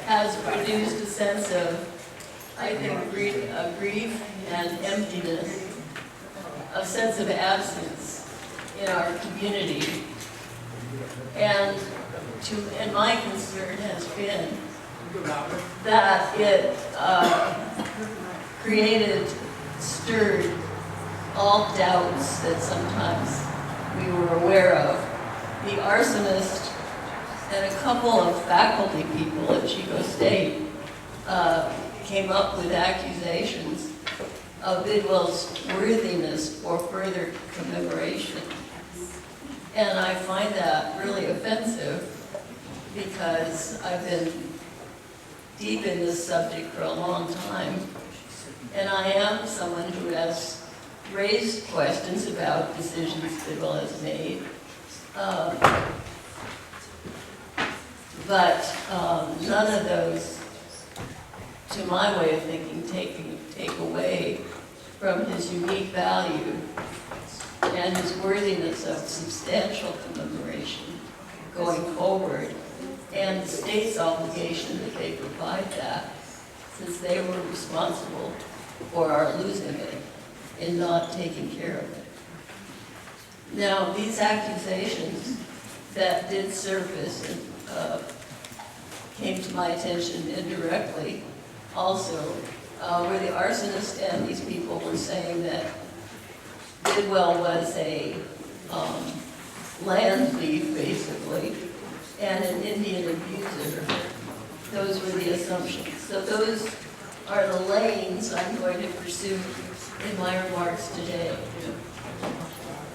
has produced a sense of, I think, grief and emptiness, a sense of absence in our community. And my concern has been that it stirred all doubts that sometimes we were aware of. The arsonist and a couple of faculty people at Chico State came up with accusations of BIDWELL's worthiness for further commemoration. And I find that really offensive because I've been deep in this subject for a long time. And I am someone who has raised questions about decisions BIDWELL has made. But none of those, to my way of thinking, take away from his unique value and his worthiness of substantial commemoration going forward, and the state's obligation that they provide that, since they were responsible for our losing it in not taking care of it. Now, these accusations that did surface and came to my attention indirectly also, where the arsonist and these people were saying that BIDWELL was a land thief, basically, and an Indian abuser. Those were the assumptions. So those are the lanes I'm going to pursue in my remarks today.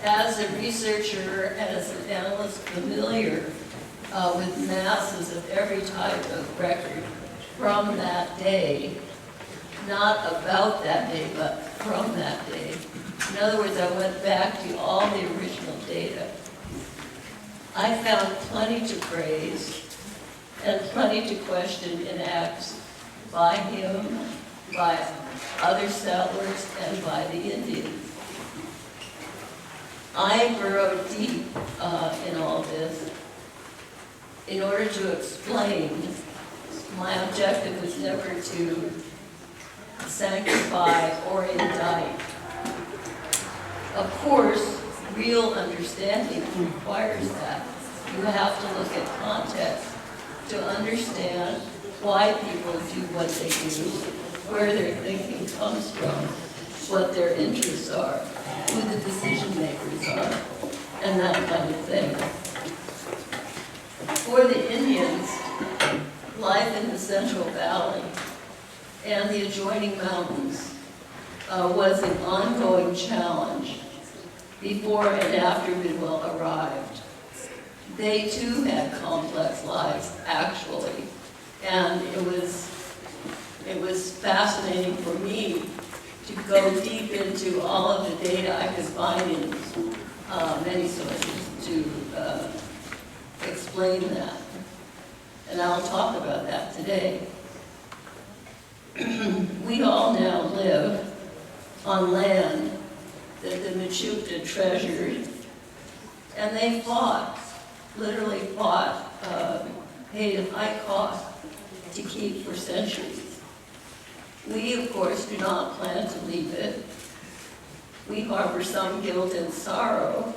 As a researcher and as an analyst familiar with masses of every type of record from that day, not about that day, but from that day. In other words, I went back to all the original data. I found plenty to praise and plenty to question in acts by him, by other settlers, and by the Indians. I burrowed deep in all this in order to explain. My objective was never to sanctify or indict. Of course, real understanding requires that. You have to look at context to understand why people do what they do, where their thinking comes from, what their interests are, who the decision makers are, and that kind of thing. For the Indians, life in the Central Valley and the adjoining mountains was an ongoing challenge before and after BIDWELL arrived. They too had complex lives, actually, and it was fascinating for me to go deep into all of the data I could find in many sources to explain that. And I'll talk about that today. We all now live on land that the MECHOOPDA treasured, and they fought, literally fought, paid a high cost to keep for centuries. We, of course, do not plan to leave it. We harbor some guilt and sorrow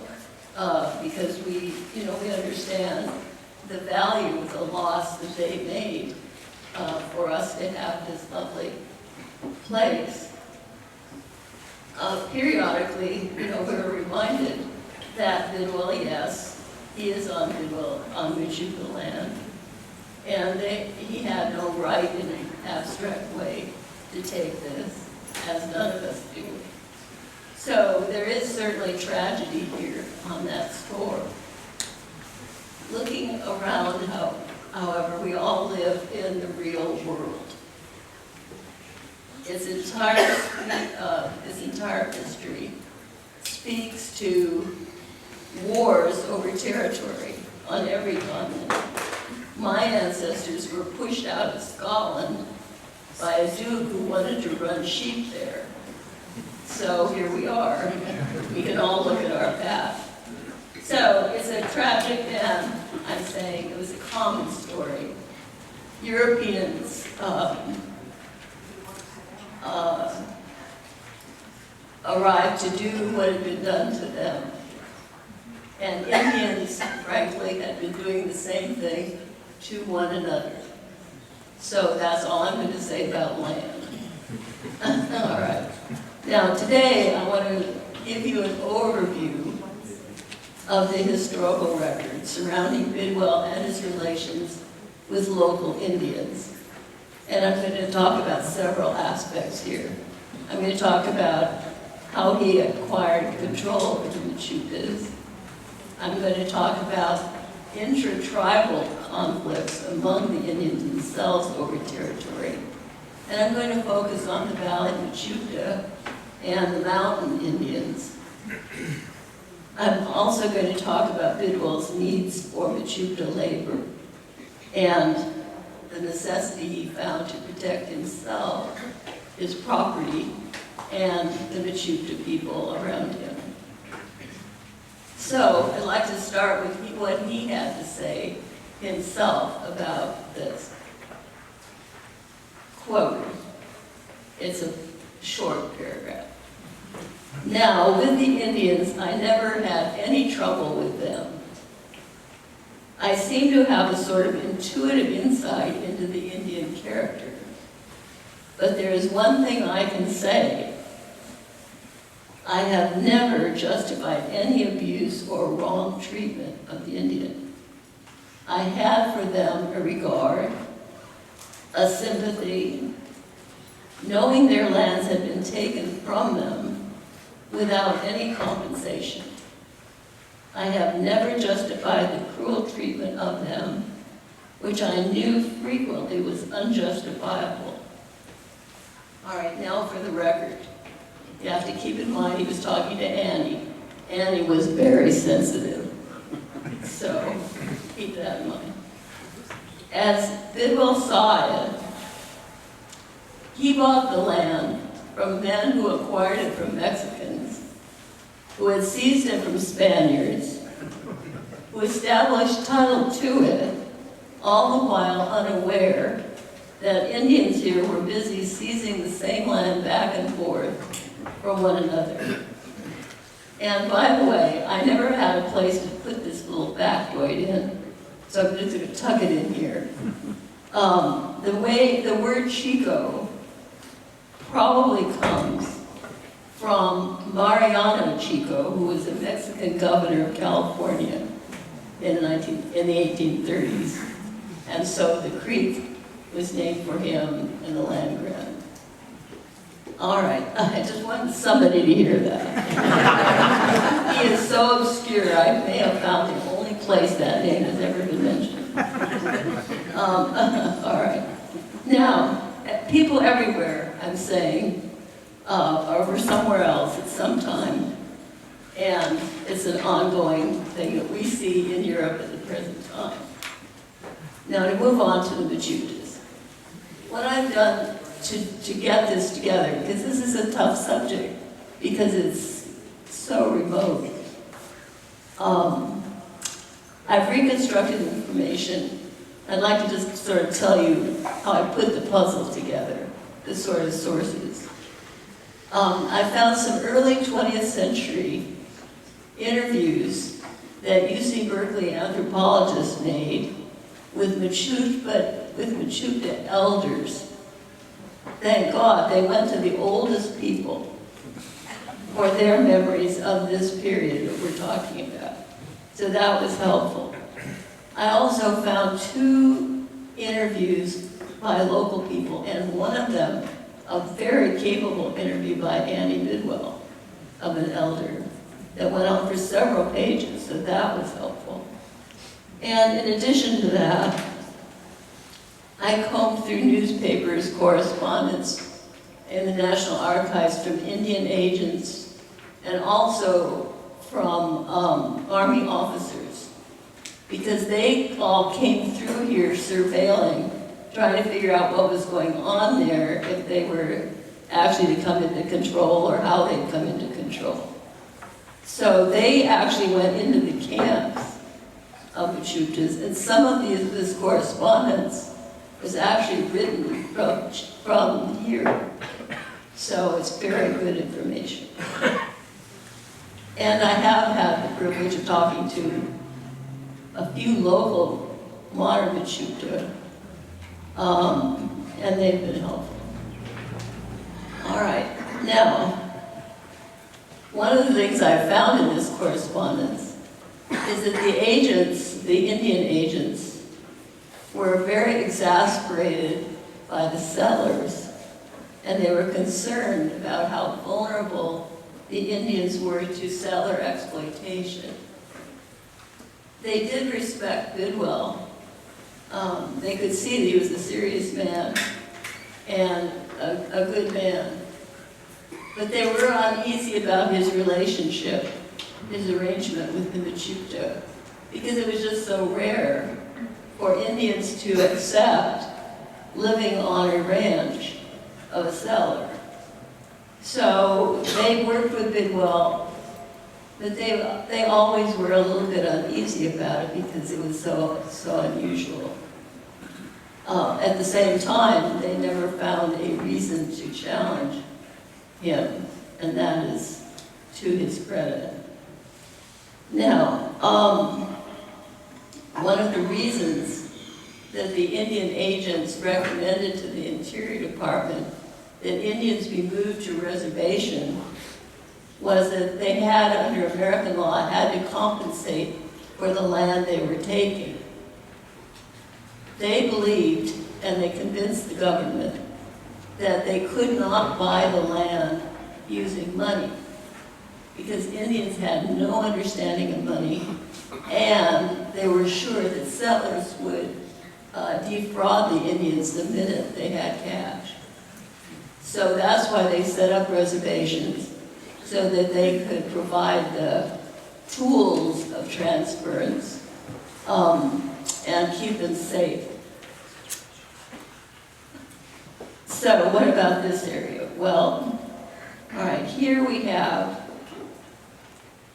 because we understand the value of the loss that they made for us to have this lovely place. Periodically, we're reminded that BIDWELL, yes, he is on BIDWELL, on MECHOOPDA land, and he had no right in an abstract way to take this, as none of us do. So there is certainly tragedy here on that score. Looking around, however, we all live in the real world. Its entire history speaks to wars over territory on every continent. My ancestors were pushed out of Scotland by a dude who wanted to run sheep there. So here we are. We can all look at our path. So it's a tragic and, I'm saying, it was a common story Europeans arrived to do what had been done to them. And Indians, frankly, had been doing the same thing to one another. So that's all I'm going to say about land. All right. Now today I want to give you an overview of the historical record surrounding Bidwell and his relations with local Indians. And I'm going to talk about several aspects here. I'm going to talk about how he acquired control over the MECHOOPDAs. I'm going to talk about intra-tribal conflicts among the Indians themselves over territory. And I'm going to focus on the Valley MECHOOPDA and the mountain Indians. I'm also going to talk about Bidwell's needs for MECHOOPDA labor and the necessity he found to protect himself, his property, and the MECHOOPDA people around him. So I'd like to start with what he had to say himself about this. Quote, it's a short paragraph. Now, with the Indians, I never had any trouble with them. I seem to have a sort of intuitive insight into the Indian character. But there is one thing I can say. I have never justified any abuse or wrong treatment of the Indian. I had for them a regard, a sympathy, knowing their lands had been taken from them without any compensation. I have never justified the cruel treatment of them, which I knew frequently was unjustifiable. All right, now for the record. You have to keep in mind he was talking to Annie. Annie was very sensitive, so keep that in mind. As Bidwell saw it, he bought the land from men who acquired it from Mexicans, who had seized it from Spaniards, who established title to it, all the while unaware that Indians here were busy seizing the same land back and forth from one another. And by the way, I never had a place to put this little factoid in, so I'm just going to tuck it in here. The word Chico probably comes from Mariano Chico, who was a Mexican governor of California in the 1830s. And so the creek was named for him and the land grant. All right, I just wanted somebody to hear that. He is so obscure, I may have found the only place that name has ever been mentioned. All right. Now, people everywhere, I'm saying, over somewhere else at some time, and it's an ongoing thing that we see in Europe at the present time. Now, to move on to the MECHOOPDAs. What I've done to get this together, because this is a tough subject, because it's so remote. I've reconstructed information. I'd like to just sort of tell you how I put the puzzle together, the sort of sources. I found some early 20th century interviews that UC Berkeley anthropologists made with MECHOOPDA elders. Thank God they went to the oldest people for their memories of this period that we're talking about. So that was helpful. I also found 2 interviews by local people, and one of them, a very capable interview by Annie Bidwell of an elder that went on for several pages, so that was helpful. And in addition to that, I combed through newspapers, correspondence in the National Archives from Indian agents and also from Army officers, because they all came through here surveilling, trying to figure out what was going on there, if they were actually to come into control or how they'd come into control. So they actually went into the camps of MECHOOPDAs, and some of this correspondence was actually written from here. So it's very good information. And I have had the privilege of talking to a few local modern MECHOOPDA, and they've been helpful. All right, now, one of the things I found in this correspondence is that the agents, the Indian agents, were very exasperated by the settlers, and they were concerned about how vulnerable the Indians were to settler exploitation. They did respect BIDWELL. They could see that he was a serious man and a good man. But they were uneasy about his relationship, his arrangement with the MECHOOPDA, because it was just so rare for Indians to accept living on a ranch of a settler. So they worked with BIDWELL, but they always were a little bit uneasy about it because it was so unusual. At the same time, they never found a reason to challenge him, and that is to his credit. Now, one of the reasons that the Indian agents recommended to the Interior Department that Indians be moved to reservation was that they had, under American law, had to compensate for the land they were taking. They believed, and they convinced the government, that they could not buy the land using money because Indians had no understanding of money, and they were sure that settlers would defraud the Indians the minute they had cash. So that's why they set up reservations, so that they could provide the tools of transference and keep them safe. So what about this area? Well, all right, here we have,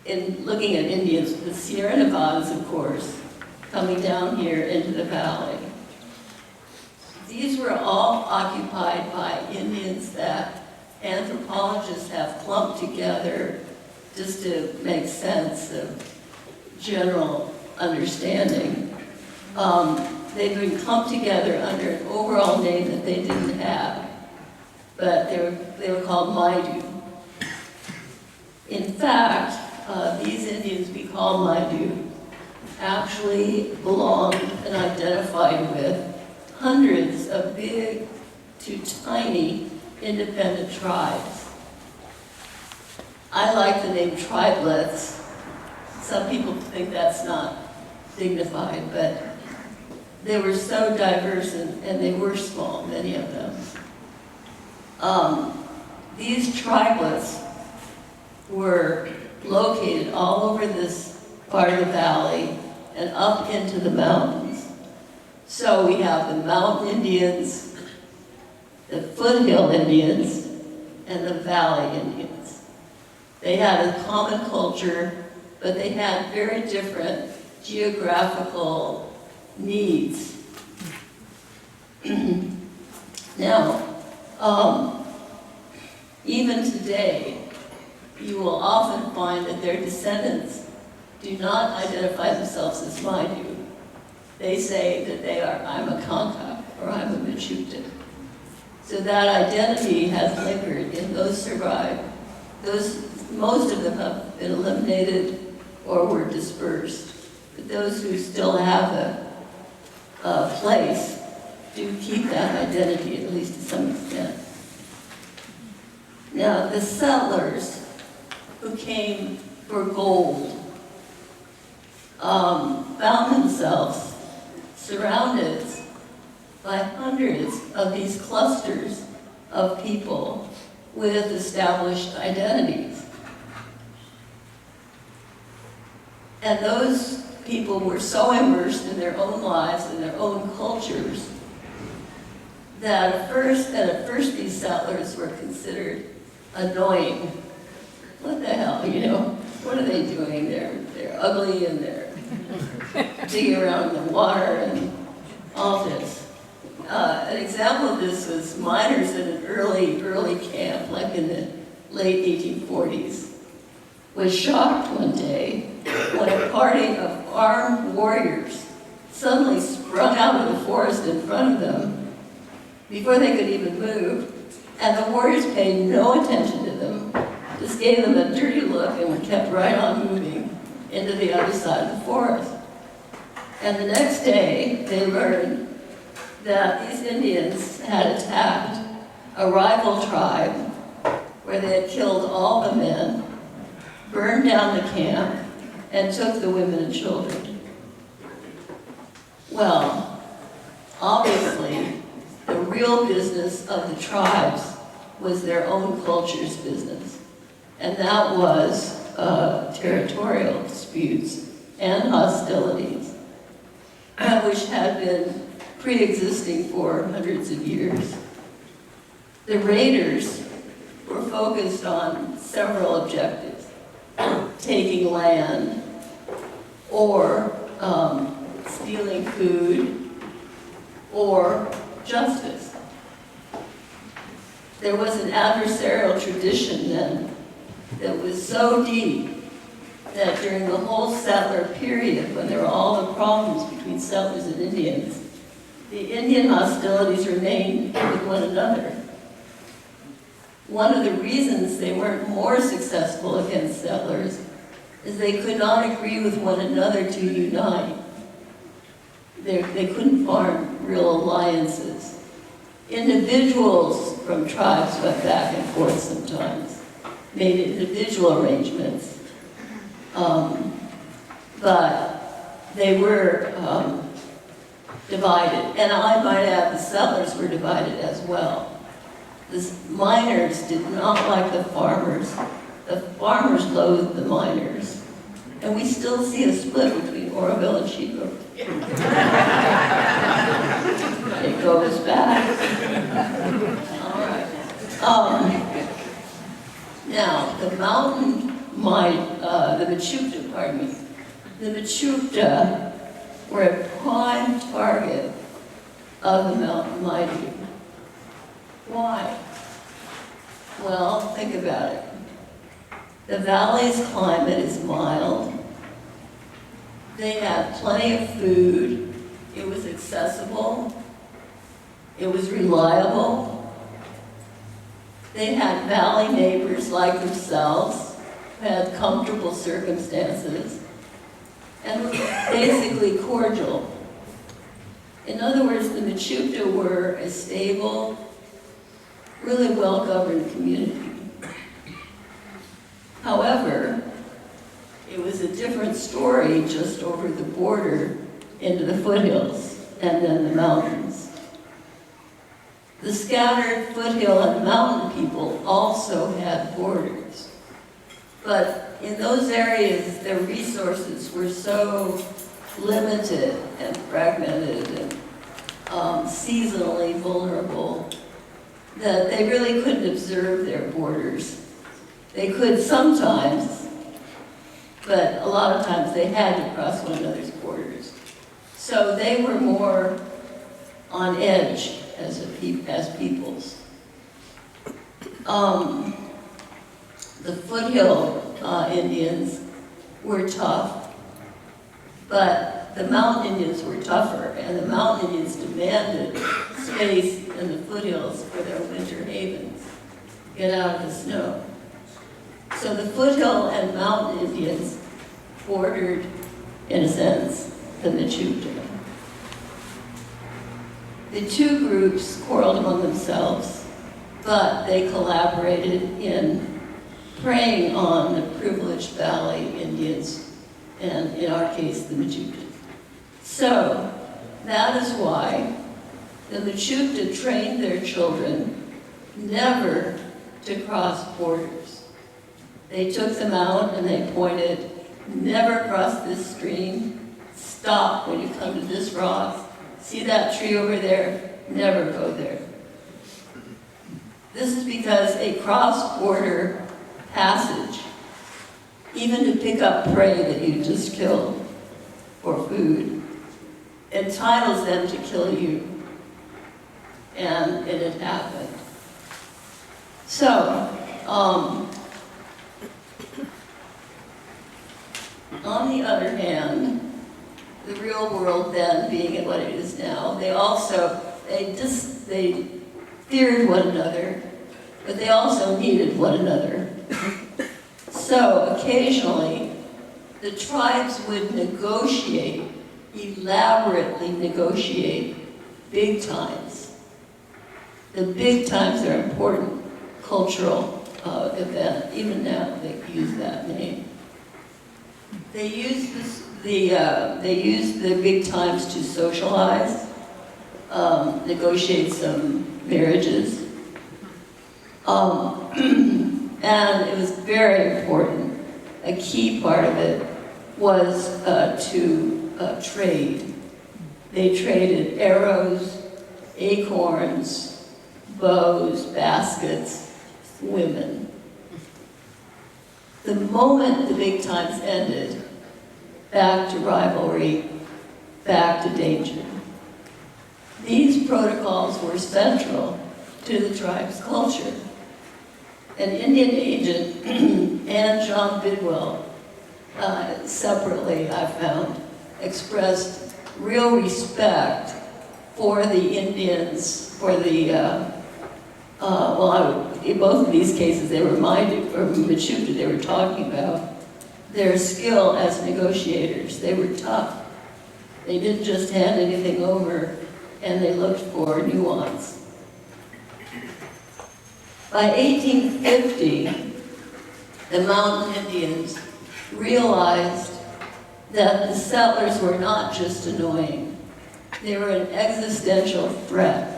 in looking at Indians, the Sierra Nevadas, of course, coming down here into the valley. These were all occupied by Indians that anthropologists have clumped together just to make sense of general understanding. They've been clumped together under an overall name that they didn't have, but they were called Maidu. In fact, these Indians we call Maidu actually belonged and identified with hundreds of big to tiny independent tribes. I like the name tribelets. Some people think that's not dignified, but they were so diverse and they were small, many of them. These tribelets were located all over this part of the valley and up into the mountains. So we have the mountain Indians, the foothill Indians, and the valley Indians. They had a common culture, but they had very different geographical needs. Now, even today, you will often find that their descendants do not identify themselves as Maidu. They say that they are, I'm a Kanka, or I'm a MECHOOPDA. So that identity has lingered, and those survive. Most of them have been eliminated or were dispersed. But those who still have a place do keep that identity, at least to some extent. Now, the settlers who came for gold found themselves surrounded by hundreds of these clusters of people with established identities. And those people were so immersed in their own lives and their own cultures that at first these settlers were considered annoying. What the hell, you know? What are they doing? They're ugly and they're digging around in the water and all this. an example of this was miners in an early camp, like in the late 1840s, was shocked one day when a party of armed warriors suddenly sprung out of the forest in front of them before they could even move, and the warriors paid no attention to them, just gave them a dirty look and kept right on moving into the other side of the forest. And the next day, they learned that these Indians had attacked a rival tribe where they had killed all the men, burned down the camp, and took the women and children. Well, obviously, the real business of the tribes was their own culture's business, and that was territorial disputes and hostilities, which had been pre-existing for hundreds of years. The raiders were focused on several objectives: taking land, or stealing food, or justice. There was an adversarial tradition then that was so deep that during the whole settler period, when there were all the problems between settlers and Indians, the Indian hostilities remained with one another. One of the reasons they weren't more successful against settlers is they could not agree with one another to unite. They couldn't form real alliances. Individuals from tribes went back and forth sometimes, made individual arrangements, but they were divided. And I might add, the settlers were divided as well. The miners did not like the farmers. The farmers loathed the miners. And we still see a split between Oroville and Chico. It goes back. All right. Now, the MECHOOPDA, pardon me. The MECHOOPDA were a prime target of the mountain mighty. Why? Well, think about it. The valley's climate is mild. They had plenty of food. It was accessible. It was reliable. They had valley neighbors like themselves, who had comfortable circumstances, and were basically cordial. In other words, the MECHOOPDA were a stable, really well-governed community. However, it was a different story just over the border into the foothills and then the mountains. The scattered foothill and mountain people also had borders, but in those areas, their resources were so limited and fragmented and seasonally vulnerable that they really couldn't observe their borders. They could sometimes, but a lot of times they had to cross one another's borders. So they were more on edge as peoples. The foothill Indians were tough, but the mountain Indians were tougher, and the mountain Indians demanded space in the foothills for their winter havens, get out of the snow. So the foothill and mountain Indians bordered, in a sense, the MECHOOPDA. The two groups quarreled among themselves, but they collaborated in preying on the privileged valley Indians, and in our case, the MECHOOPDA. So that is why the MECHOOPDA trained their children never to cross borders. They took them out and they pointed, never cross this stream, stop when you come to this rock, see that tree over there, never go there. This is because a cross-border passage, even to pick up prey that you just killed for food, entitles them to kill you. and it had happened. So, on the other hand, the real world then being what it is now, they feared one another, but they also needed one another. So occasionally, the tribes would elaborately negotiate big times. The big times are an important cultural event. Even now, they use that name. They use the big times to socialize, negotiate some marriages, and it was very important. A key part of it was to trade. They traded arrows, acorns, bows, baskets, women. The moment the big times ended, back to rivalry, back to danger. These protocols were central to the tribe's culture. An Indian agent and John BIDWELL, separately I found, expressed real respect for the Indians, for the, in both of these cases they were MECHOOPDA, they were talking about their skill as negotiators. They were tough. They didn't just hand anything over, and they looked for nuance. By 1850, the Mountain Indians realized that the settlers were not just annoying. They were an existential threat.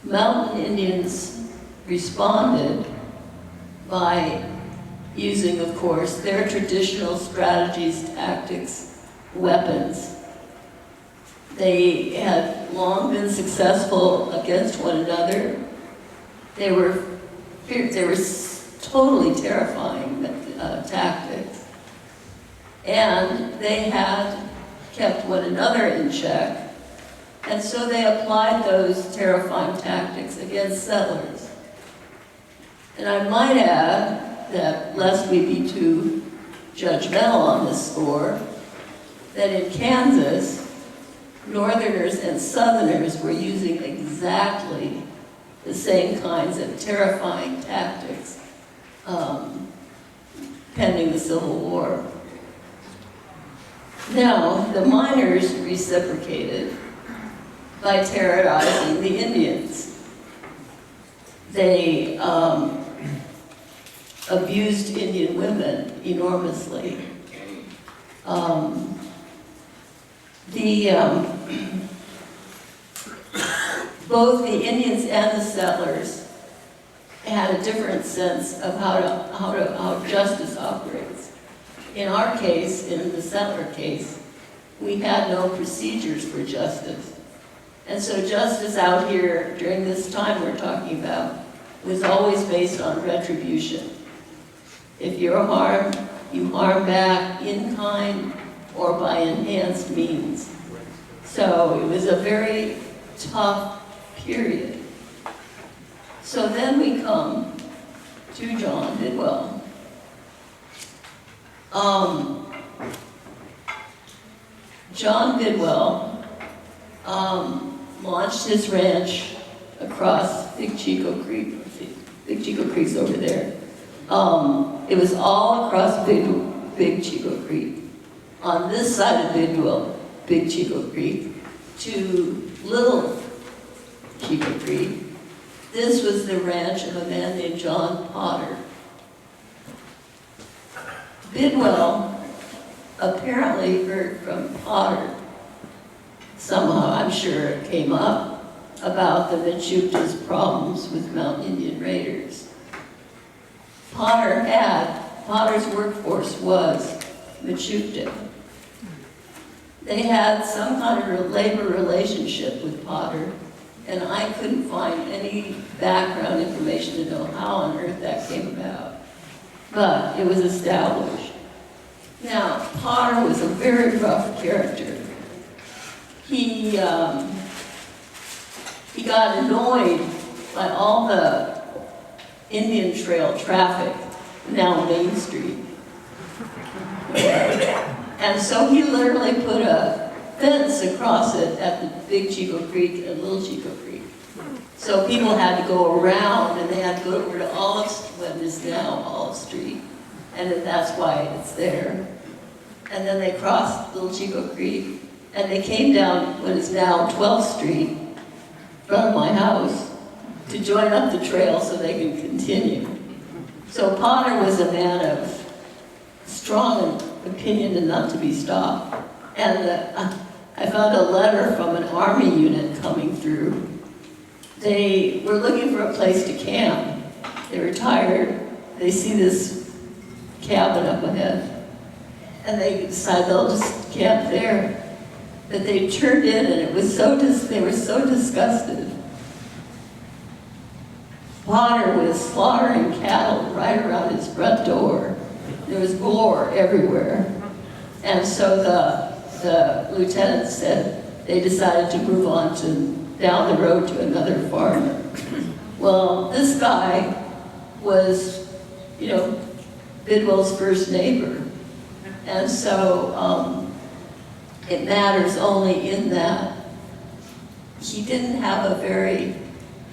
Mountain Indians responded by using, of course, their traditional strategies, tactics, weapons. They had long been successful against one another. They were totally terrifying tactics. And they had kept one another in check. And so they applied those terrifying tactics against settlers. And I might add that, lest we be too judgmental on this score, that in Kansas, Northerners and Southerners were using exactly the same kinds of terrifying tactics pending the Civil War. Now, the miners reciprocated by terrorizing the Indians. They abused Indian women enormously. Both the Indians and the settlers had a different sense of how justice operates. In our case, in the settler case, we had no procedures for justice. And so justice out here during this time we're talking about was always based on retribution. If you're harmed, you harm back in kind or by enhanced means. So it was a very tough period. So then we come to John BIDWELL. John BIDWELL launched his ranch across Big Chico Creek. Big Chico Creek's over there. It was all across Big Chico Creek. On this side of BIDWELL, Big Chico Creek, to Little Chico Creek. This was the ranch of a man named John Potter. BIDWELL apparently heard from Potter, somehow I'm sure it came up, about the MECHOOPDA's problems with Mountain Indian raiders. Potter's workforce was MECHOOPDA. They had some kind of labor relationship with Potter, and I couldn't find any background information to know how on earth that came about. But it was established. Now, Potter was a very rough character. He he got annoyed by all the Indian Trail traffic, now Main Street. And so he literally put a fence across it at the Big Chico Creek and Little Chico Creek. So people had to go around, and they had to go over to what is now Olive Street, and then that's why it's there. And then they crossed Little Chico Creek, and they came down what is now 12th Street, in front of my house, to join up the trail so they could continue. So Potter was a man of strong opinion and not to be stopped. And I found a letter from an army unit coming through. They were looking for a place to camp. They were tired. They see this cabin up ahead, and they decide they'll just camp there. But they turned in, and it was they were so disgusted. Potter was slaughtering cattle right around his front door. There was gore everywhere. And so the lieutenant said they decided to move on down the road to another farmer. Well, this guy was, Bidwell's first neighbor. And so it matters only in that he didn't have a very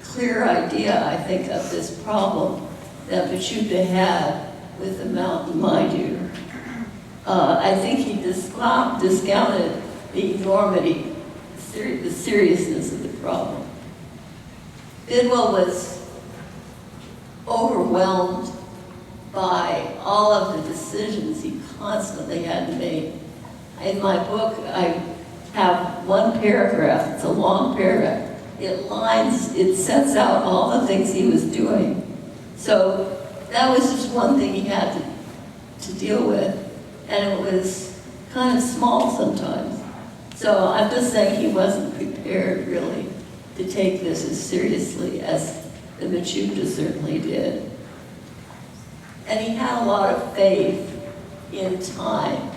clear idea, I think, of this problem that MECHOOPDA had with the mountain mine. I think he discounted the enormity, the seriousness of the problem. Bidwell was overwhelmed by all of the decisions he constantly had to make. In my book, I have one paragraph, it's a long paragraph. It sets out all the things he was doing. So that was just one thing he had to deal with, and it was kind of small sometimes. So I'm just saying he wasn't prepared really to take this as seriously as the MECHOOPDA certainly did. And he had a lot of faith in time.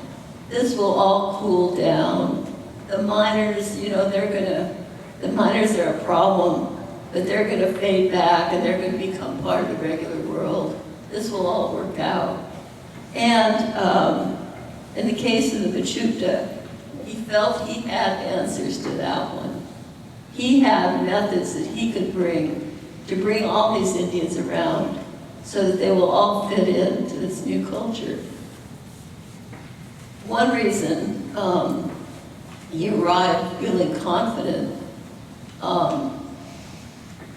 This will all cool down. The miners, the miners are a problem, but they're gonna fade back and they're gonna become part of the regular world. This will all work out. And in the case of the MECHOOPDA, he felt he had answers to that one. He had methods that he could bring to bring all these Indians around so that they will all fit into this new culture. One reason he arrived feeling confident,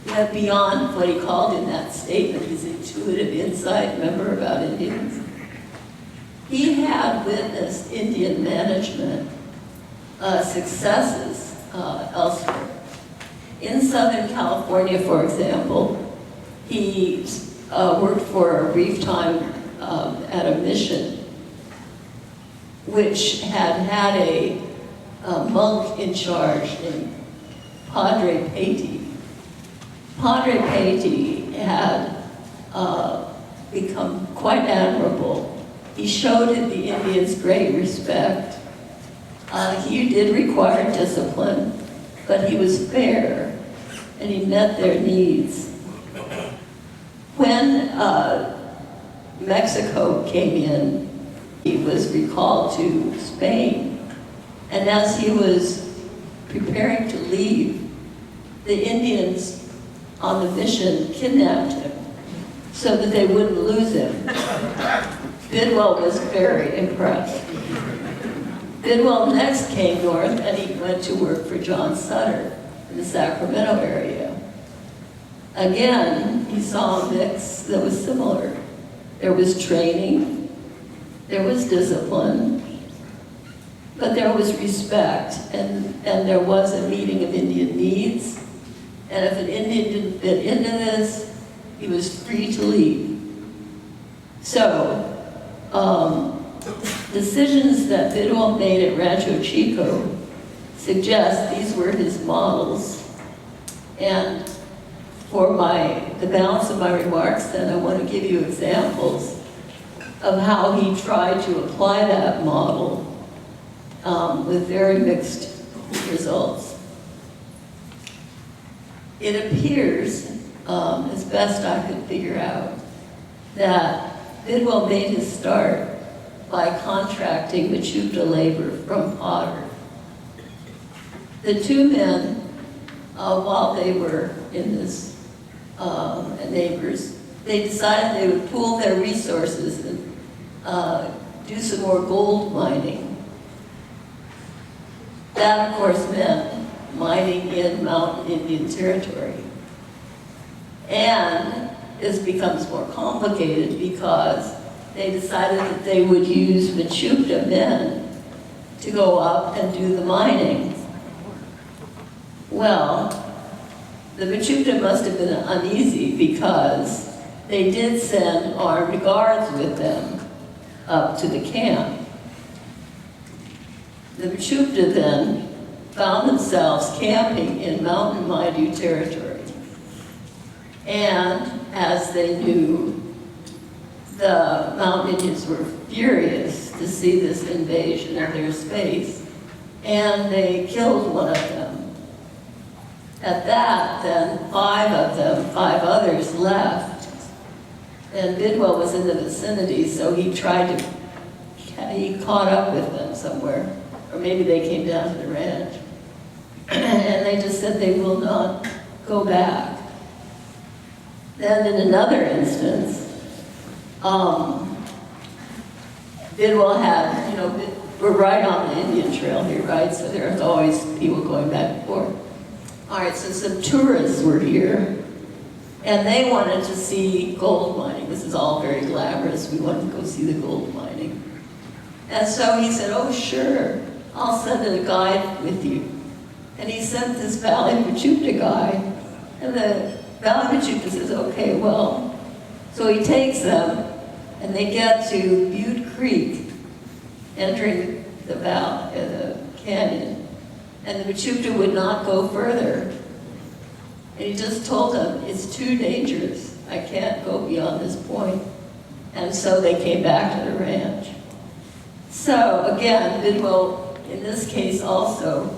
that beyond what he called in that statement, his intuitive insight, remember, about Indians, he had witnessed Indian management successes elsewhere. In Southern California, for example, he worked for a brief time at a mission which had a monk in charge named Padre Peti. Padre Peti had become quite admirable. He showed the Indians great respect. He did require discipline, but he was fair, and he met their needs. When Mexico came in, he was recalled to Spain, and as he was preparing to leave, the Indians on the mission kidnapped him so that they wouldn't lose him. Bidwell was very impressed. Bidwell next came north, and he went to work for John Sutter in the Sacramento area. Again, he saw a mix that was similar. There was training, there was discipline, but there was respect, and there was a meeting of Indian needs. And if an Indian didn't fit into this, he was free to leave. So, decisions that Bidwell made at Rancho Chico suggest these were his models. And for the balance of my remarks, then I want to give you examples of how he tried to apply that model with very mixed results. it appears, as best I could figure out, that Bidwell made his start by contracting MECHOOPDA labor from Potter. The two men, while they were in this neighbors, they decided they would pool their resources and do some more gold mining. That, of course, meant mining in mountain Indian territory. And this becomes more complicated because they decided that they would use MECHOOPDA men to go up and do the mining. Well, the MECHOOPDA must have been uneasy because they did send armed guards with them up to the camp. The MECHOOPDA then found themselves camping in mountain Maidu territory. And as they knew, the mountain Indians were furious to see this invasion of their space, and they killed one of them. At that, then, five others left, and Bidwell was in the vicinity, so he caught up with them somewhere, or maybe they came down to the ranch, and they just said they will not go back. Then in another instance, Bidwell had, we're right on the Indian Trail here, right? So there's always people going back and forth. All right, so some tourists were here, and they wanted to see gold mining. This is all very glamorous. We wanted to go see the gold mining. And so he said, oh, sure, I'll send a guide with you. And he sent this Valley MECHOOPDA guy, and the Valley MECHOOPDA says, okay, well. So he takes them, and they get to Butte Creek, entering the valley, the canyon. And the MECHOOPDA would not go further. And he just told them, it's too dangerous. I can't go beyond this point. And so they came back to the ranch. So again, Bidwell, in this case also,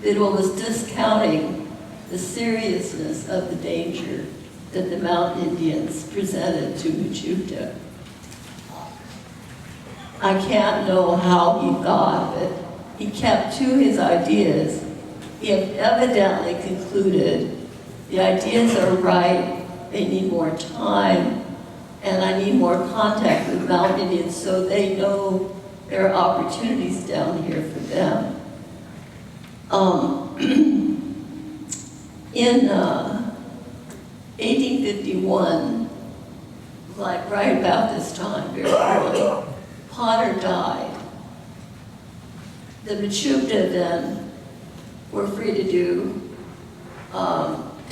Bidwell was discounting the seriousness of the danger that the mountain Indians presented to MECHOOPDA. I can't know how he thought of it. He kept to his ideas. He had evidently concluded the ideas are right, they need more time, and I need more contact with mountain Indians so they know there are opportunities down here for them. In 1851, like right about this time, very early, Potter died. The MECHOOPDA then were free to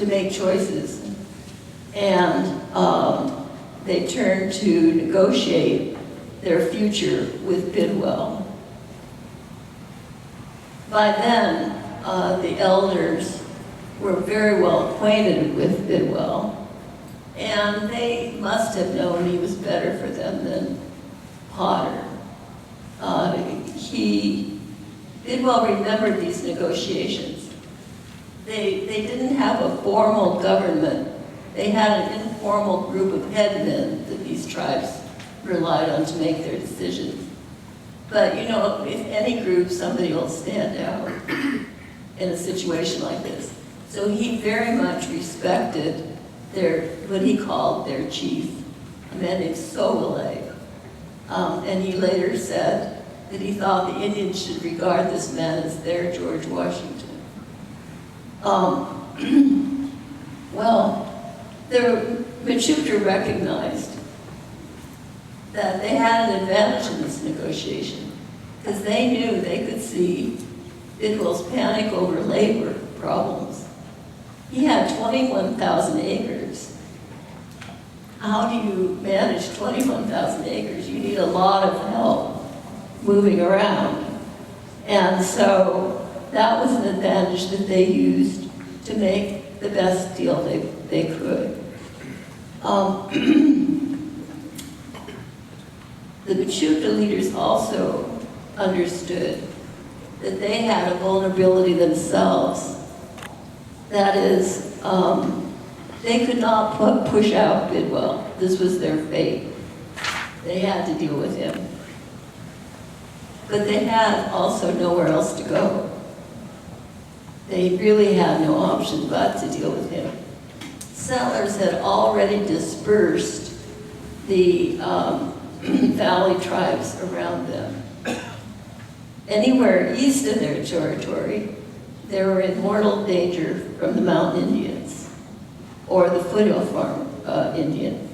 make choices, and they turned to negotiate their future with Bidwell. By then, the elders were very well acquainted with Bidwell, and they must have known he was better for them than Potter. Bidwell remembered these negotiations. They didn't have a formal government. They had an informal group of headmen that these tribes relied on to make their decisions. But if any group, somebody will stand out in a situation like this. So he very much respected what he called their chief, a man named Sowile. And he later said that he thought the Indians should regard this man as their George Washington. Well, the MECHOOPDA recognized that they had an advantage in this negotiation because they knew they could see Bidwell's panic over labor problems. He had 21,000 acres. How do you manage 21,000 acres? You need a lot of help moving around. And so that was an advantage that they used to make the best deal they could. The MECHOOPDA leaders also understood that they had a vulnerability themselves That is, they could not push out Bidwell. This was their fate. They had to deal with him. But they had also nowhere else to go. They really had no option but to deal with him. Settlers had already dispersed the valley tribes around them. Anywhere east of their territory, they were in mortal danger from the mountain Indians or the foothill farm Indian.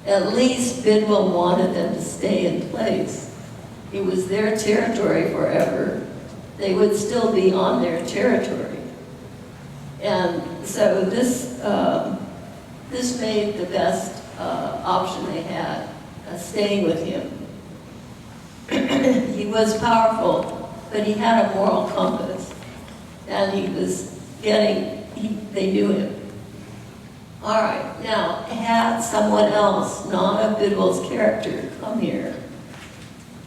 At least Bidwell wanted them to stay in place. It was their territory forever. They would still be on their territory. And so this made the best option they had, staying with him. He was powerful, but he had a moral compass. And he was they knew him. All right, now, had someone else, not of Bidwell's character, come here,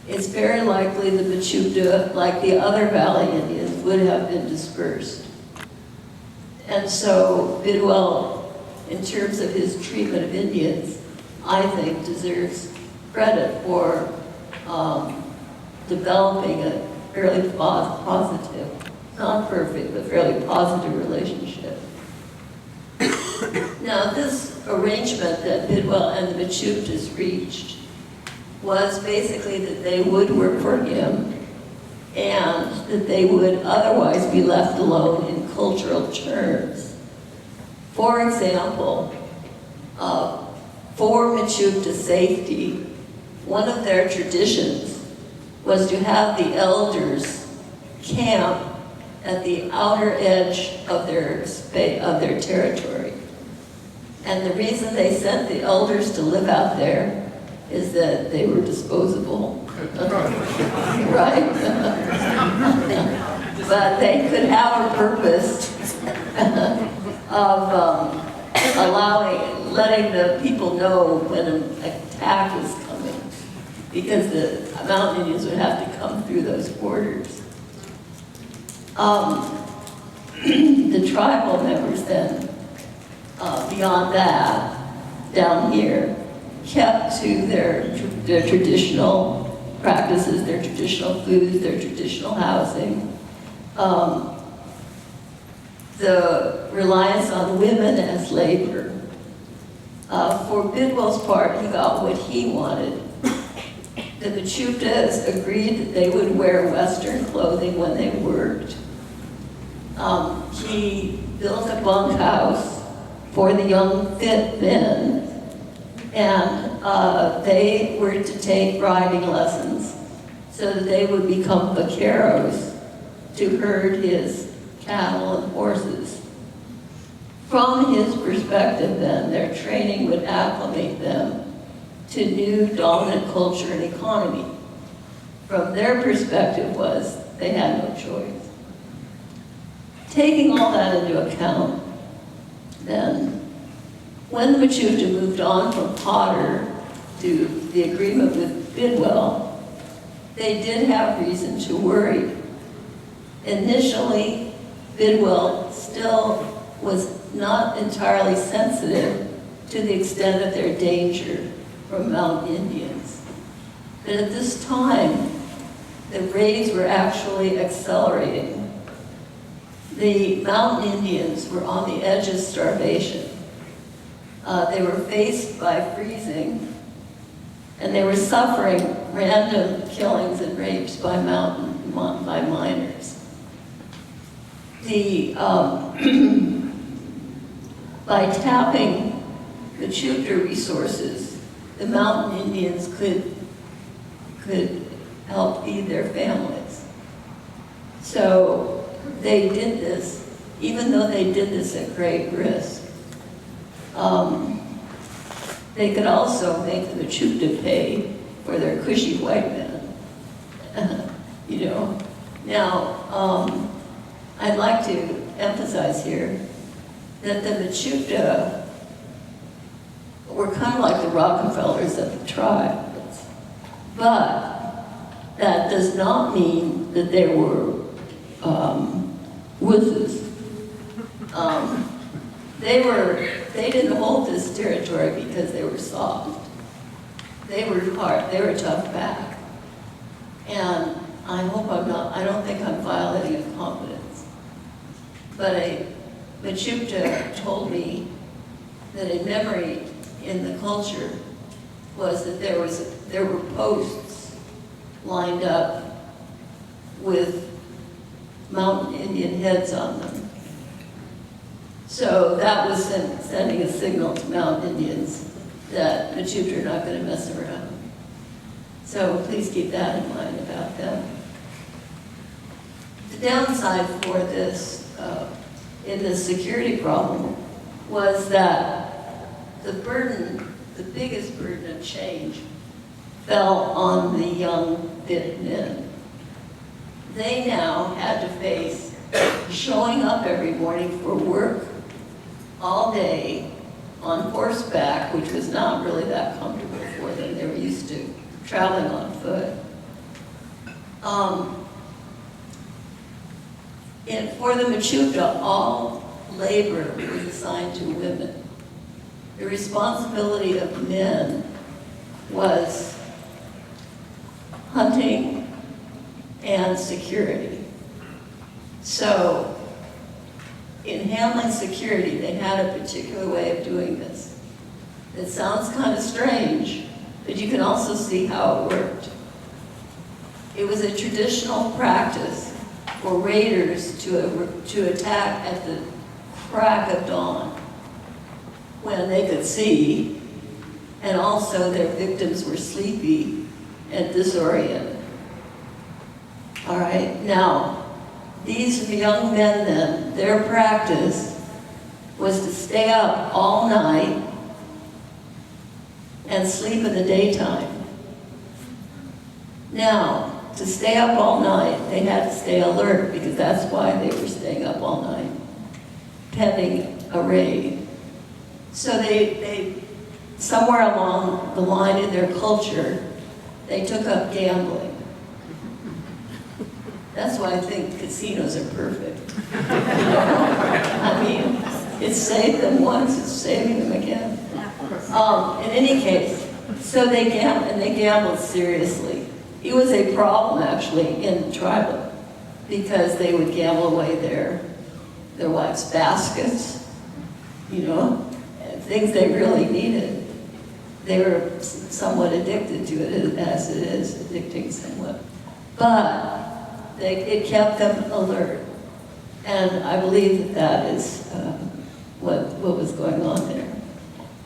it's very likely the MECHOOPDA, like the other Valley Indians, would have been dispersed. And so Bidwell, in terms of his treatment of Indians, I think deserves credit for developing a fairly positive, not perfect, but fairly positive relationship. Now, this arrangement that Bidwell and the MECHOOPDAs reached was basically that they would work for him and that they would otherwise be left alone in cultural terms. For example, for MECHOOPDA safety, one of their traditions was to have the elders camp at the outer edge of their territory. And the reason they sent the elders to live out there is that they were disposable, right? But they could have a purpose of letting the people know when an attack was coming, because the mountain Indians would have to come through those borders. The tribal members then, beyond that, down here, kept to their traditional practices, their traditional foods, their traditional housing. The reliance on women as labor. For Bidwell's part, he got what he wanted. The MECHOOPDAs agreed that they would wear Western clothing when they worked. He built a bunkhouse for the young fit men, and they were to take riding lessons so that they would become vaqueros to herd his cattle and horses. From his perspective then, their training would acclimate them to new dominant culture and economy. From their perspective was they had no choice. Taking all that into account, then, when the MECHOOPDA moved on from Potter to the agreement with Bidwell, they did have reason to worry. Initially, Bidwell still was not entirely sensitive to the extent of their danger from mountain Indians. But at this time, the raids were actually accelerating. The mountain Indians were on the edge of starvation. They were faced by freezing, and they were suffering random killings and rapes by miners. By tapping MECHOOPDA resources, the mountain Indians could help feed their families. So they did this, even though they did this at great risk. They could also make the MECHOOPDA pay for their cushy white men. You know. Now, I'd like to emphasize here that the MECHOOPDA were kind of like the Rockefellers of the tribe. But that does not mean that they were wuzzes. They didn't hold this territory because they were soft. They were hard, they were tough back. And I don't think I'm violating a confidence. But MECHOOPDA told me that a memory in the culture was that there were posts lined up with mountain Indian heads on them. So that was sending a signal to mountain Indians that MECHOOPDA are not going to mess around. So please keep that in mind about them. The downside for this, in this security problem, was that the biggest burden of change fell on the young BID men. They now had to face showing up every morning for work all day on horseback, which was not really that comfortable for them. They were used to traveling on foot. And for the MECHOOPDA, all labor was assigned to women. The responsibility of men was hunting and security. So in handling security, they had a particular way of doing this. It sounds kind of strange, but you can also see how it worked. It was a traditional practice for raiders to attack at the crack of dawn when they could see, and also their victims were sleepy and disoriented. All right, now, these young men then, their practice was to stay up all night and sleep in the daytime. Now, to stay up all night, they had to stay alert because that's why they were staying up all night, pending a raid. So they somewhere along the line in their culture, they took up gambling. That's why I think casinos are perfect. I mean, it saved them once, it's saving them again. In any case, so they gambled seriously. It was a problem actually in tribal because they would gamble away their wives' baskets, you know, and things they really needed. They were somewhat addicted to it, as it is addicting somewhat. But it kept them alert. And I believe that is what was going on there.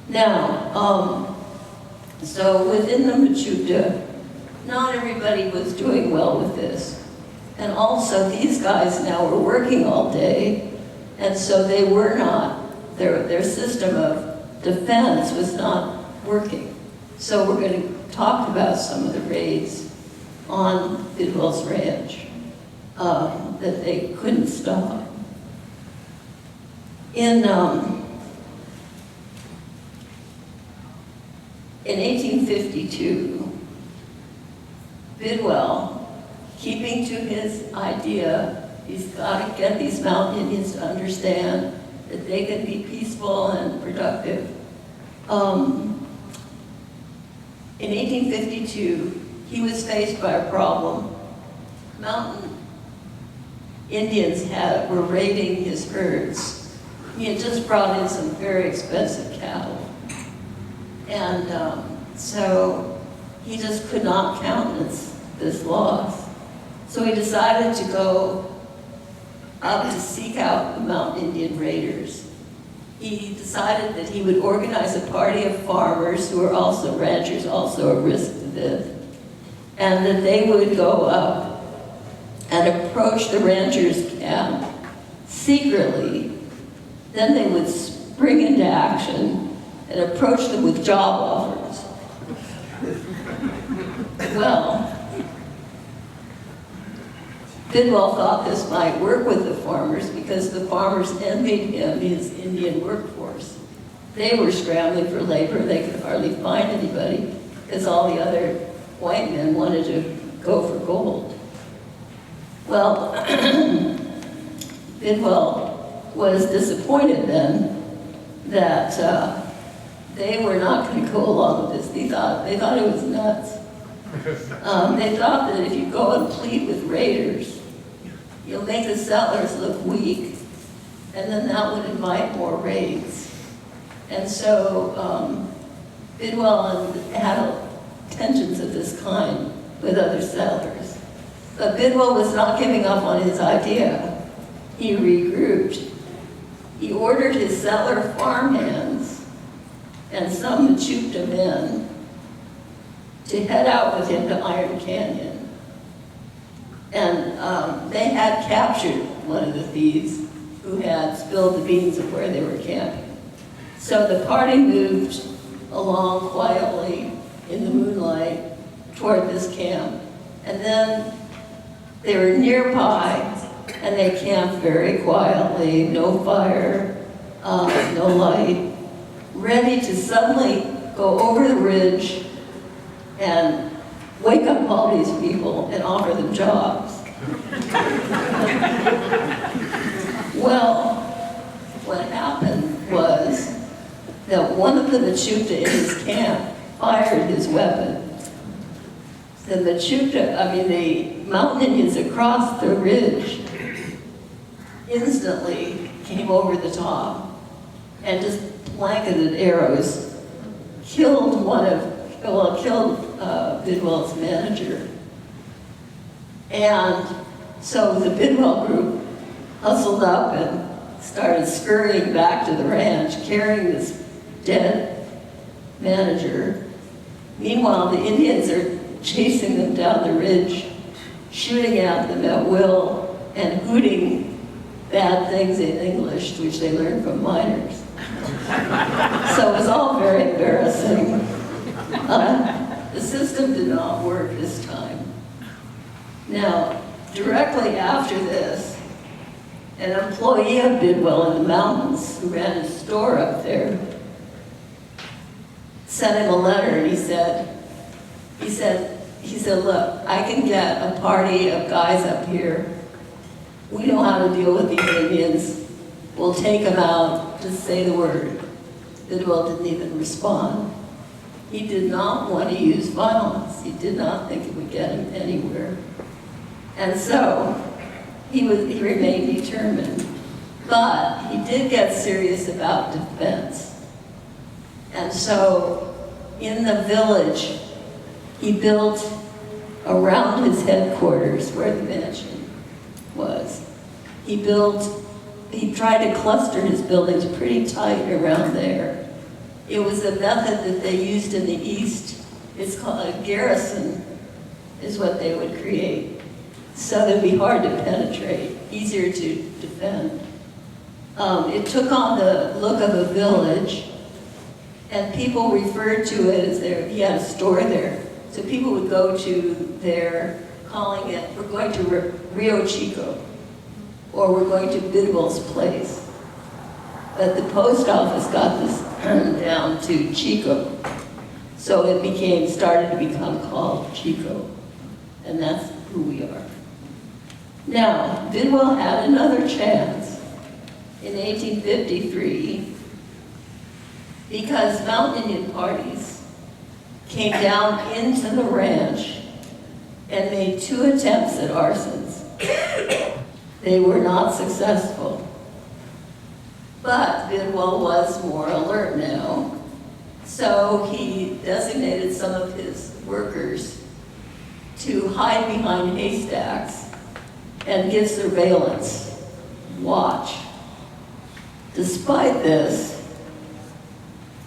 Now, so within the MECHOOPDA, not everybody was doing well with this. And also, these guys now were working all day, and so they were not, their system of defense was not working. So we're going to talk about some of the raids on BIDWELL's ranch that they couldn't stop. In 1852, BIDWELL, keeping to his idea, he's got to get these mountain Indians to understand that they can be peaceful and productive. In 1852, he was faced by a problem. Mountain Indians were raiding his herds. He had just brought in some very expensive cattle. And so he just could not countenance this loss. So he decided to go up to seek out the mountain Indian raiders. He decided that he would organize a party of farmers who were also ranchers, also a risk to this, and that they would go up and approach the ranchers' camp secretly. Then they would spring into action and approach them with job offers. Well, BIDWELL thought this might work with the farmers because the farmers envied him his Indian workforce. They were scrambling for labor. They could hardly find anybody because all the other white men wanted to go for gold. Well, BIDWELL was disappointed then that they were not going to go along with this. They thought it was nuts. They thought that if you go and plead with raiders, you'll make the settlers look weak, and then that would invite more raids. And so Bidwell had tensions of this kind with other settlers. But Bidwell was not giving up on his idea. He regrouped. He ordered his settler farmhands and some MECHOOPDA men to head out with him to Iron Canyon. And they had captured one of the thieves who had spilled the beans of where they were camping. So the party moved along quietly in the moonlight toward this camp. And then they were nearby, and they camped very quietly, no fire, no light, ready to suddenly go over the ridge and wake up all these people and offer them jobs. Well, what happened was that one of the MECHOOPDA in his camp fired his weapon. The mountain Indians across the ridge instantly came over the top and just blanketed arrows, killed Bidwell's manager. And so the Bidwell group hustled up and started scurrying back to the ranch, carrying this dead manager. Meanwhile, the Indians are chasing them down the ridge, shooting at them at will, and hooting bad things in English, which they learned from miners. So it was all very embarrassing. The system did not work this time. Now, directly after this, an employee of Bidwell in the mountains who ran a store up there sent him a letter, and he said, look, I can get a party of guys up here. We know how to deal with these Indians. We'll take them out, just say the word. Bidwell didn't even respond. He did not want to use violence. He did not think it would get him anywhere. And so he remained determined. But he did get serious about defense. And so in the village, he built around his headquarters, where the mansion was. He tried to cluster his buildings pretty tight around there. It was a method that they used in the East. It's called a garrison, is what they would create. So it'd be hard to penetrate, easier to defend. It took on the look of a village, and people referred to it as he had a store there. So people would go to there, calling it, we're going to Rio Chico, or we're going to Bidwell's place. But the post office got this turned down to Chico. So it started to become called Chico. And that's who we are. Now, Bidwell had another chance in 1853 because Mountain Indian parties came down into the ranch and made 2 attempts at arsons. They were not successful. But Bidwell was more alert now, so he designated some of his workers to hide behind haystacks and give surveillance, watch. Despite this,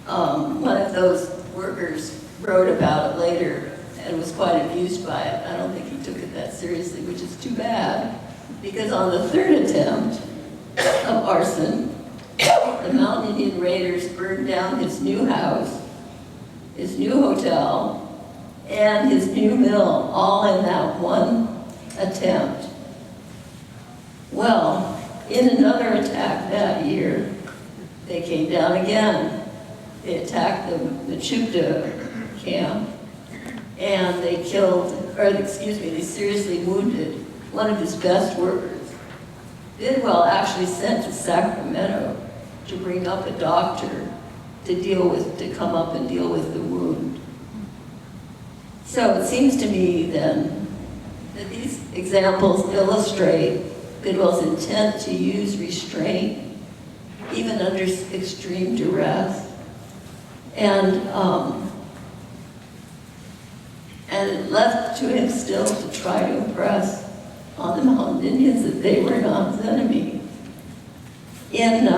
one of those workers wrote about it later and was quite amused by it. I don't think he took it that seriously, which is too bad, because on the 3rd attempt of arson, the Mountain Indian Raiders burned down his new house, his new hotel, and his new mill, all in that one attempt. Well, in another attack that year, they came down again. They attacked the MECHOOPDA camp, and they they seriously wounded one of his best workers. Bidwell actually sent to Sacramento to bring up a doctor to come up and deal with the wound. So it seems to me then that these examples illustrate Bidwell's intent to use restraint, even under extreme duress, and it left to him still to try to impress on the Mountain Indians that they were not his enemy. In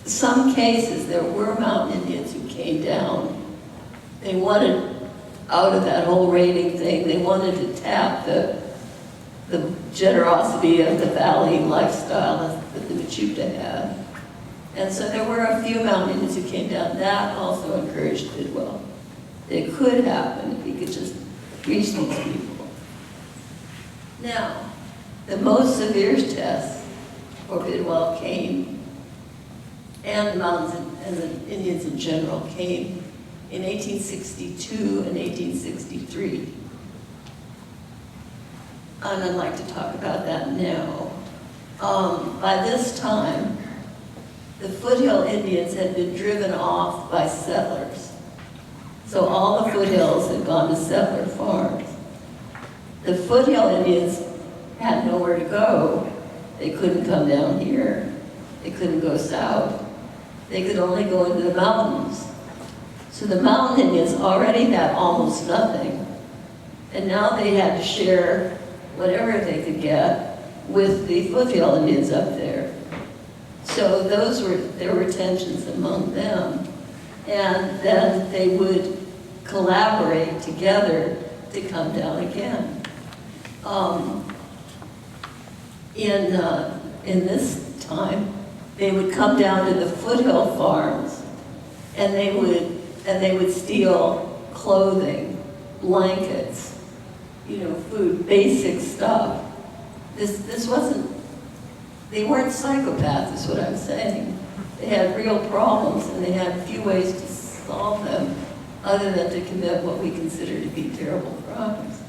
some cases, there were Mountain Indians who came down. They wanted out of that whole raiding thing. They wanted to tap the generosity of the valley lifestyle that the MECHOOPDA had. And so there were a few Mountain Indians who came down. That also encouraged Bidwell. It could happen if he could just reach these people. Now, the most severe test for Bidwell came, and the mountains and the Indians in general came in 1862 and 1863. And I'd like to talk about that now. By this time, the foothill Indians had been driven off by settlers. So all the foothills had gone to settler farms. The foothill Indians had nowhere to go. They couldn't come down here. They couldn't go south. They could only go into the mountains. So the Mountain Indians already had almost nothing. And now they had to share whatever they could get with the foothill Indians up there. So there were tensions among them. And then they would collaborate together to come down again. In this time, they would come down to the foothill farms, and they would steal clothing, blankets, food, basic stuff. This wasn't. They weren't psychopaths, is what I'm saying. They had real problems, and they had few ways to solve them other than to commit what we consider to be terrible crimes.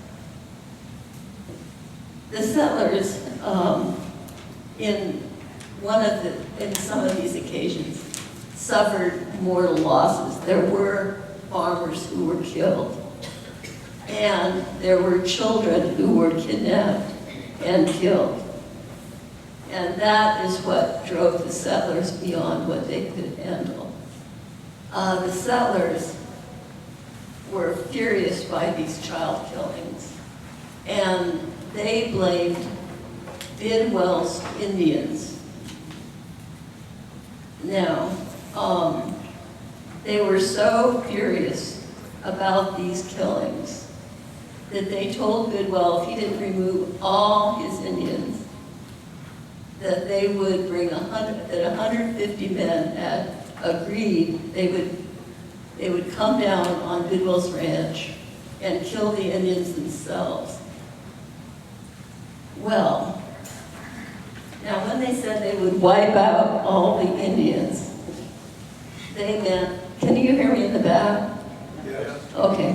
The settlers, in some of these occasions, suffered mortal losses. There were farmers who were killed, and there were children who were kidnapped and killed. And that is what drove the settlers beyond what they could handle. The settlers were furious by these child killings, and they blamed Bidwell's Indians. Now, they were so furious about these killings that they told Bidwell if he didn't remove all his Indians, that they would bring 150 men had agreed they would come down on Bidwell's ranch and kill the Indians themselves. Well, now when they said they would wipe out all the Indians, they meant, can you hear me in the back? Yes. Okay.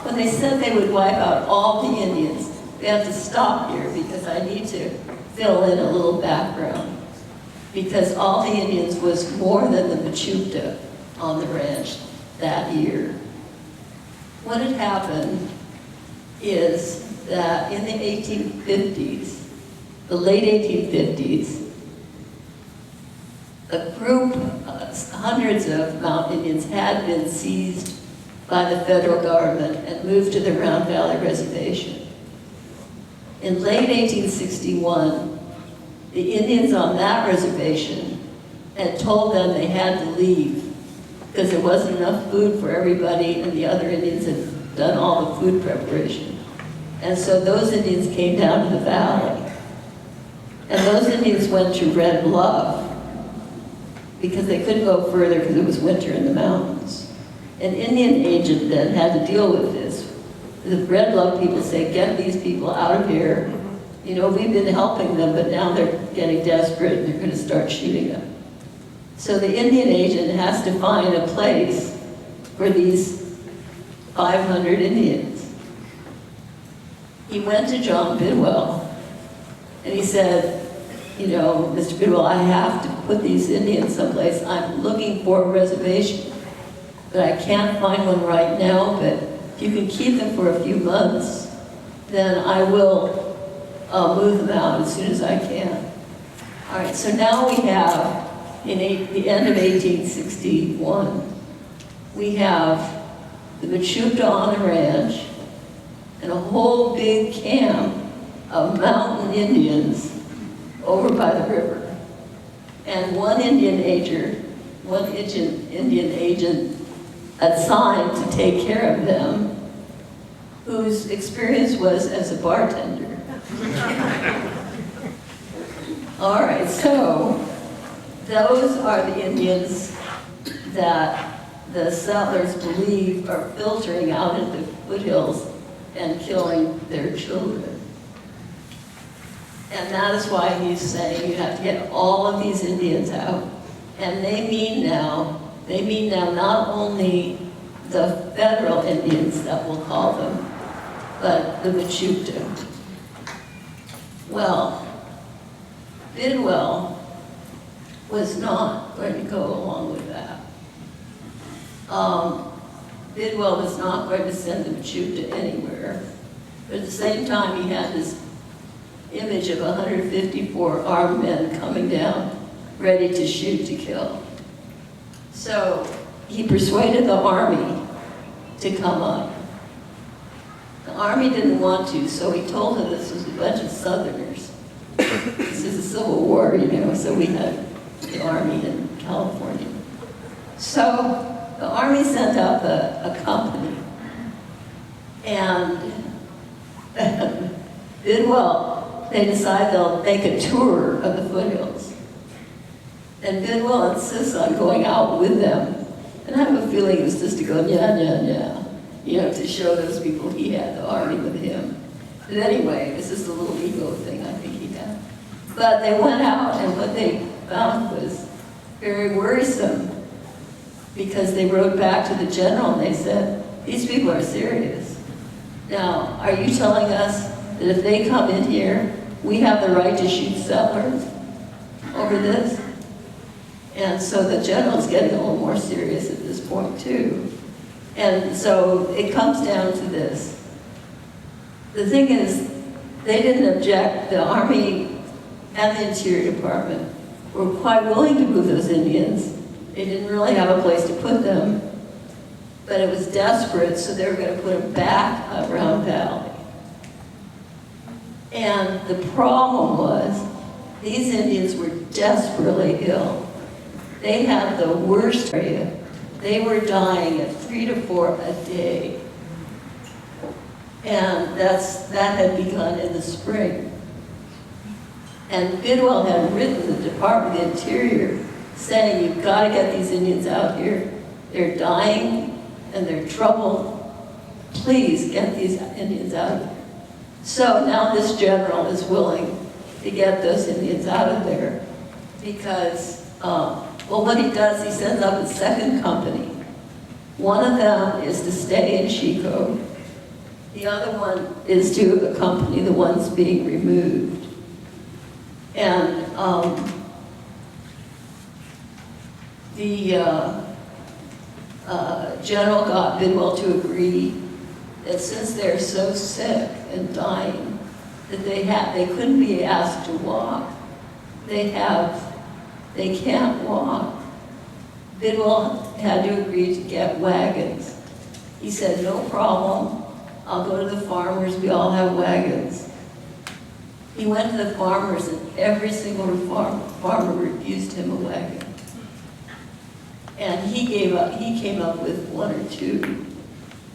When they said they would wipe out all the Indians, we have to stop here because I need to fill in a little background. Because all the Indians was more than the MECHOOPDA on the ranch that year. What had happened is that in the 1850s, the late 1850s, a group, hundreds of Mountain Indians had been seized by the federal government and moved to the Round Valley Reservation. In late 1861, the Indians on that reservation had told them they had to leave because there wasn't enough food for everybody, and the other Indians had done all the food preparation. And so those Indians came down to the valley. And those Indians went to Red Bluff because they couldn't go further because it was winter in the mountains. An Indian agent then had to deal with this. The Red Bluff people say, get these people out of here. We've been helping them, but now they're getting desperate and they're going to start shooting them. So the Indian agent has to find a place for these 500 Indians. He went to John Bidwell And he said, you know, Mr. Bidwell, I have to put these Indians someplace. I'm looking for a reservation, but I can't find one right now, but if you can keep them for a few months, then I will move them out as soon as I can. All right, so now we have, in the end of 1861, we have the MECHOOPDA on the ranch and a whole big camp of mountain Indians over by the river. And one Indian agent assigned to take care of them, whose experience was as a bartender. All right, so those are the Indians that the settlers believe are filtering out into the foothills and killing their children. And that is why he's saying you have to get all of these Indians out. And they mean now not only the federal Indians that we'll call them, but the MECHOOPDA. Well, BIDWELL was not going to go along with that. BIDWELL was not going to send the MECHOOPDA anywhere. But at the same time, he had this image of 154 armed men coming down, ready to shoot to kill. So he persuaded the army to come up. The army didn't want to, so he told them this was a bunch of Southerners. This is a Civil War, you know, so we had the army in California. So the army sent up a company, and BIDWELL, they decide they'll make a tour of the foothills. And BIDWELL insists on going out with them. And I have a feeling it was just to go, yeah, you know, to show those people he had the army with him. But anyway, this is a little ego thing I think he had. But they went out, and what they found was very worrisome, because they wrote back to the general and they said, these people are serious. Now, are you telling us that if they come in here, we have the right to shoot settlers over this? And so the general's getting a little more serious at this point too. And so it comes down to this. The thing is, they didn't object. The Army and the Interior Department were quite willing to move those Indians. They didn't really have a place to put them, but it was desperate, so they were going to put them back around Valley. And the problem was, these Indians were desperately ill. They had the worst area. They were dying at 3 to 4 a day. And that had begun in the spring. And BIDWELL had written the Department of the Interior saying, you've got to get these Indians out here. They're dying and they're troubled. Please get these Indians out of here. So now this general is willing to get those Indians out of there because, well, what he does, he sends up a second company. One of them is to stay in Chico. The other one is to accompany the ones being removed. And the general got BIDWELL to agree that since they're so sick and dying, that they couldn't be asked to walk. They can't walk. BIDWELL had to agree to get wagons. He said, no problem, I'll go to the farmers, we all have wagons. He went to the farmers and every single farmer refused him a wagon. And he gave up, he came up with 1 or 2.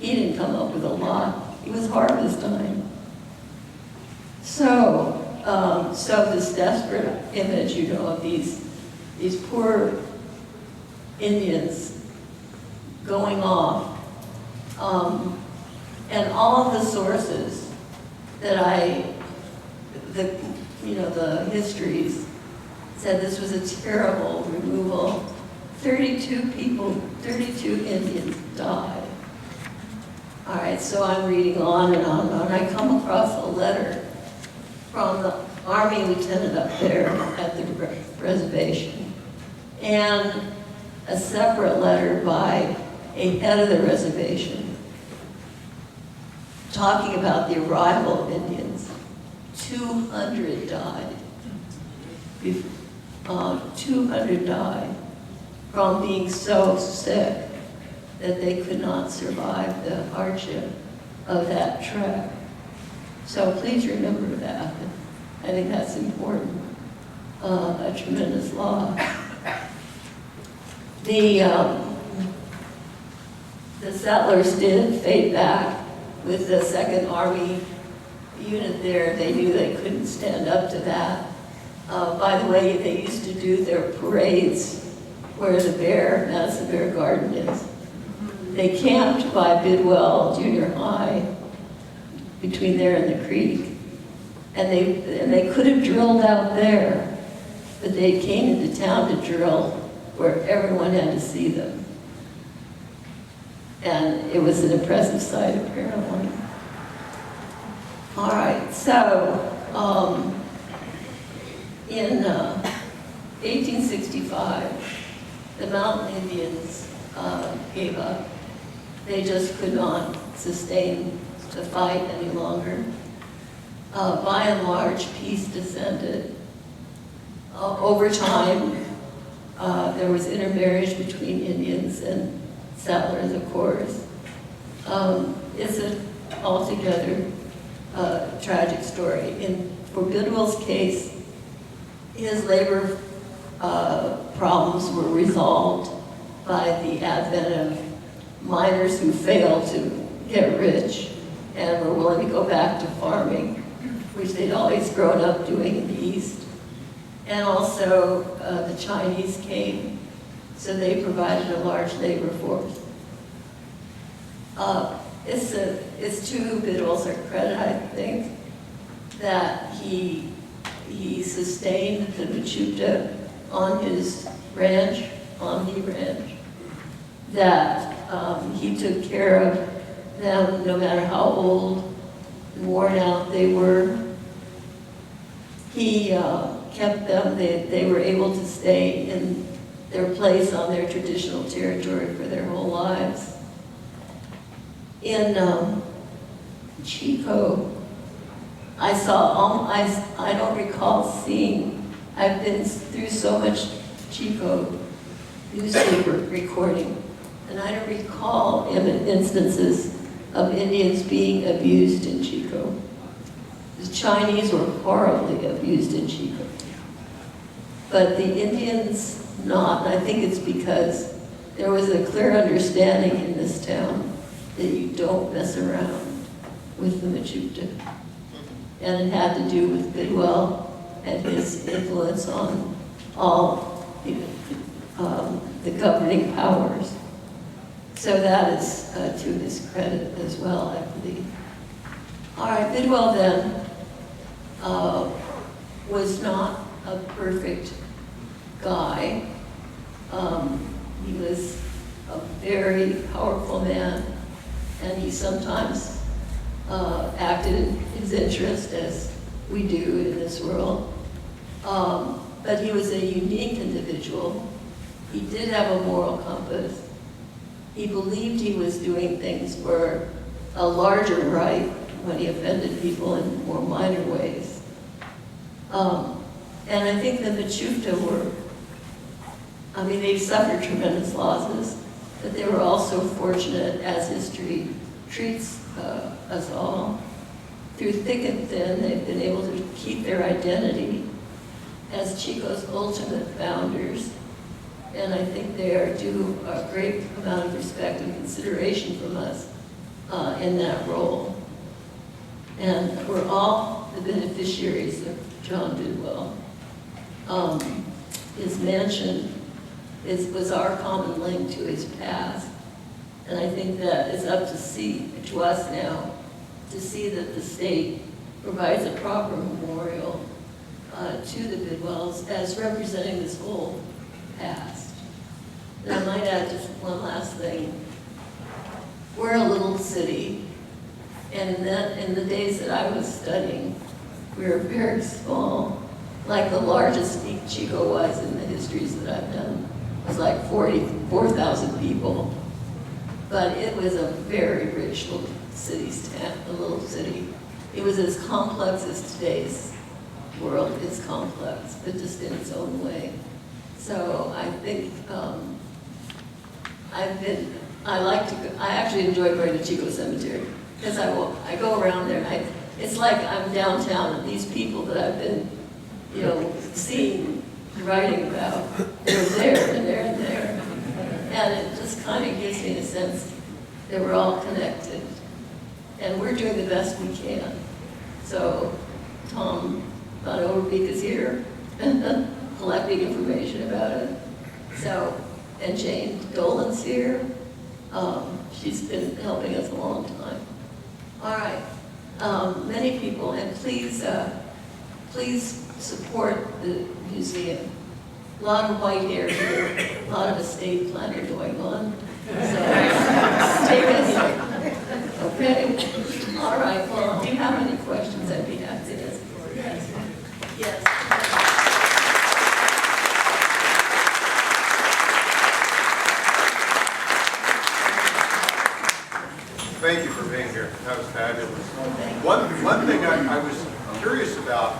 He didn't come up with a lot. It was harvest time. So this desperate image, you know, of these poor Indians going off, and all of the sources that the histories said this was a terrible removal. 32 Indians died. All right, so I'm reading on and on and on. I come across a letter from Army lieutenant up there at the reservation, and a separate letter by a head of the reservation talking about the arrival of Indians. 200 died. 200 died from being so sick that they could not survive the hardship of that trek. So please remember that. I think that's important, a tremendous loss. The settlers did fade back with the Second Army unit there. They knew they couldn't stand up to that. By the way, they used to do their parades where the Madison Bear Garden is. They camped by Bidwell Junior High, between there and the creek. And they could have drilled out there, but they came into town to drill where everyone had to see them. And it was an impressive sight, apparently. All right, so in 1865, the Mountain Indians gave up. They just could not sustain the fight any longer. By and large, peace descended. Over time, there was intermarriage between Indians and settlers, of course. It's an altogether tragic story. For Bidwell's case, his labor problems were resolved by the advent of miners who failed to get rich and were willing to go back to farming, which they'd always grown up doing in the East. And also the Chinese came, so they provided a large labor force. It's to Bidwell's credit, I think, that he sustained the MECHOOPDA on his ranch, on the ranch, that he took care of them no matter how old and worn out they were. He kept them, they were able to stay in their place on their traditional territory for their whole lives. In Chico, I don't recall seeing, I've been through so much Chico newspaper recording, and I don't recall instances of Indians being abused in Chico. The Chinese were horribly abused in Chico. But the Indians not, and I think it's because there was a clear understanding in this town that you don't mess around with the MECHOOPDA. And it had to do with Bidwell and his influence on all the governing powers. So that is to his credit as well, I believe. All right, Bidwell then was not a perfect guy. He was a very powerful man, and he sometimes acted in his interest, as we do in this world. But he was a unique individual. He did have a moral compass. He believed he was doing things for a larger right when he offended people in more minor ways. And I think the MECHOOPDA were, they suffered tremendous losses, but they were also fortunate, as history treats us all. Through thick and thin, they've been able to keep their identity as Chico's ultimate founders. And I think they are due a great amount of respect and consideration from us in that role. And we're all the beneficiaries of John Bidwell. His mansion was our common link to his past. And I think that it's up to us now to see that the state provides a proper memorial to the Bidwells as representing this whole past. And I might add just one last thing. We're a little city, and in the days that I was studying, We were very small, like the largest Chico was in the histories that I've done. It was like 44,000 people. But it was a very rich little city. It was as complex as today's world is complex, but just in its own way. So I think I actually enjoy going to Chico Cemetery because I go around there and it's like I'm downtown and these people that I've been, seeing, writing about, they're there and there and there. And it just kind of gives me a sense that we're all connected and we're doing the best we can. So Tom Von Overbeek is here collecting information about it. So, and Jane Dolan's here. She's been helping us a long time. All right, many people, and please support the museum. A lot of white hair here, a lot of estate planning going on. So, take us here. Okay? All right, well, do you have any questions? I'd be happy to answer. Yes. Yes. Thank you for being here. That was fabulous. One thing I was curious about,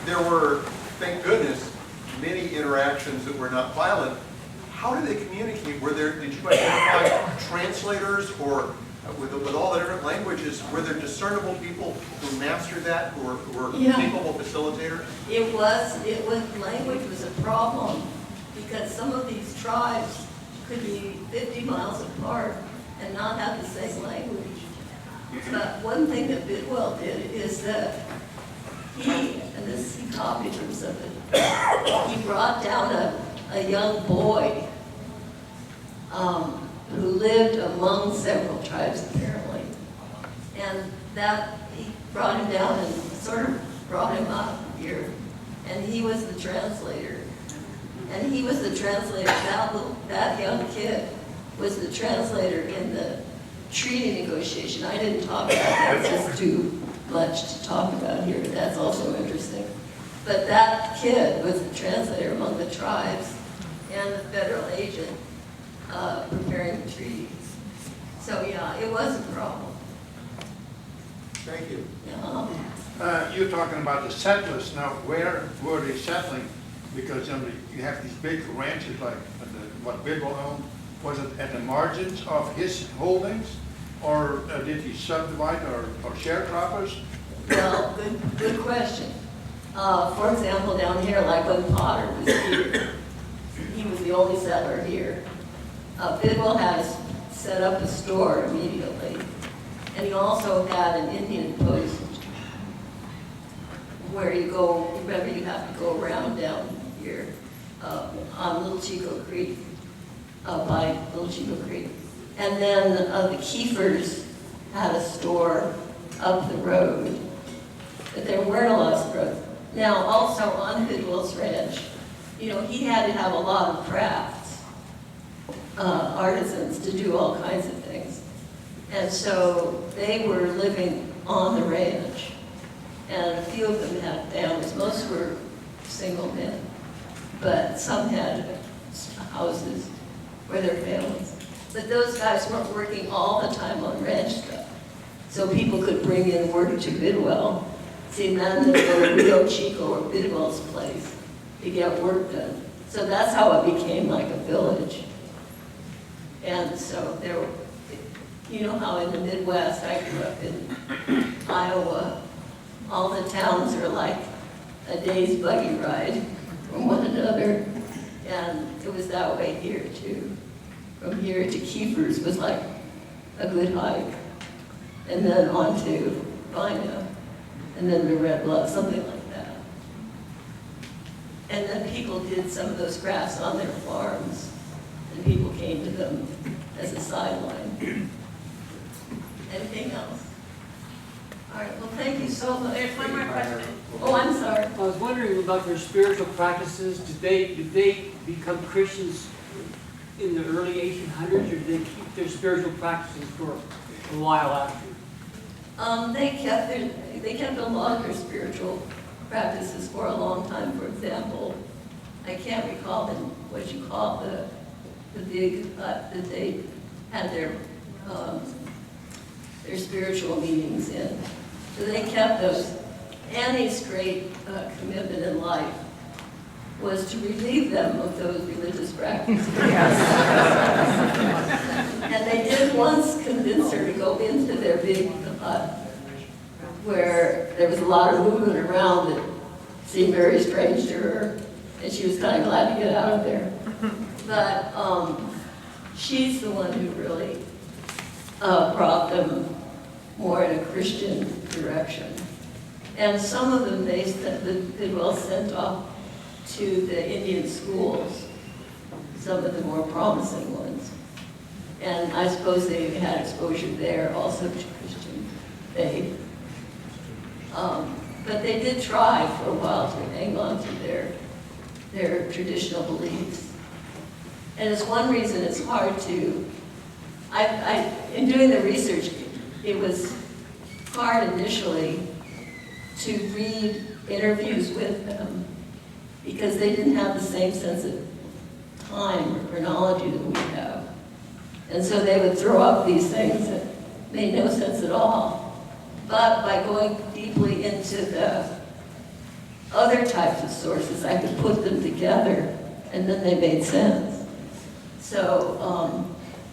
there were, thank goodness, many interactions that were not violent. How did they communicate? Did you identify translators or with all the different languages, were there discernible people who mastered that, who were capable facilitators? Language was a problem because some of these tribes could be 50 miles apart and not have the same language. But one thing that BIDWELL did is that he copied from something, he brought down a young boy who lived among several tribes apparently. And that, he brought him down and sort of brought him up here. And he was the translator. And he was the translator, that young kid was the translator in the treaty negotiation. I didn't talk about that, it's just too much to talk about here, but that's also interesting. But that kid was the translator among the tribes and the federal agent preparing the treaties. So yeah, it was a problem. Thank you. You're talking about the settlers. Now, where were they settling? Because you have these big ranches like what BIDWELL owned. Was it at the margins of his holdings? Or did he subdivide or sharecroppers? Well, good question. For example, down here, like when Potter was here, he was the only settler here. BIDWELL had set up a store immediately, and he also had an Indian post where you go, remember you have to go around down here on Little Chico Creek, by Little Chico Creek. And then the Kiefers had a store up the road, but there weren't a lot of roads. Now, also on BIDWELL's ranch, he had to have a lot of crafts, artisans to do all kinds of things. And so they were living on the ranch. And a few of them had families. Most were single men, but some had houses for their families. But those guys weren't working all the time on ranch stuff. So people could bring in work to BIDWELL. See, then they go to Rio Chico or BIDWELL's place to get work done. So that's how it became like a village. And so there were, you know how in the Midwest, I grew up in Iowa, all the towns are like a day's buggy ride from one another. And it was that way here too. From here to Kiefers was like a good hike. And then on to Bina, and then to Red Bluff, something like that. And then people did some of those crafts on their farms, and people came to them as a sideline. Anything else? All right, well, thank you so much. There's one more question. Oh, I'm sorry. I was wondering about their spiritual practices. Did they become Christians in the early 1800s, or did they keep their spiritual practices for a while after? They kept a lot of their spiritual practices for a long time. For example, I can't recall what you call the big hut that they had their spiritual meetings in. So they kept those. Annie's great commitment in life was to relieve them of those religious practices. And they did once convince her to go into their big hut, where there was a lot of movement around that seemed very strange to her, and she was kind of glad to get out of there. But she's the one who really brought them more in a Christian direction. And some of them the BIDWELL sent off to the Indian schools, some of the more promising ones. And I suppose they had exposure there also to Christian faith. But they did try for a while to hang on to their traditional beliefs. And it's one reason it's hard to, in doing the research, it was hard initially to read interviews with them because they didn't have the same sense of time or chronology that we have. And so they would throw up these things that made no sense at all. But by going deeply into the other types of sources, I could put them together and then they made sense. So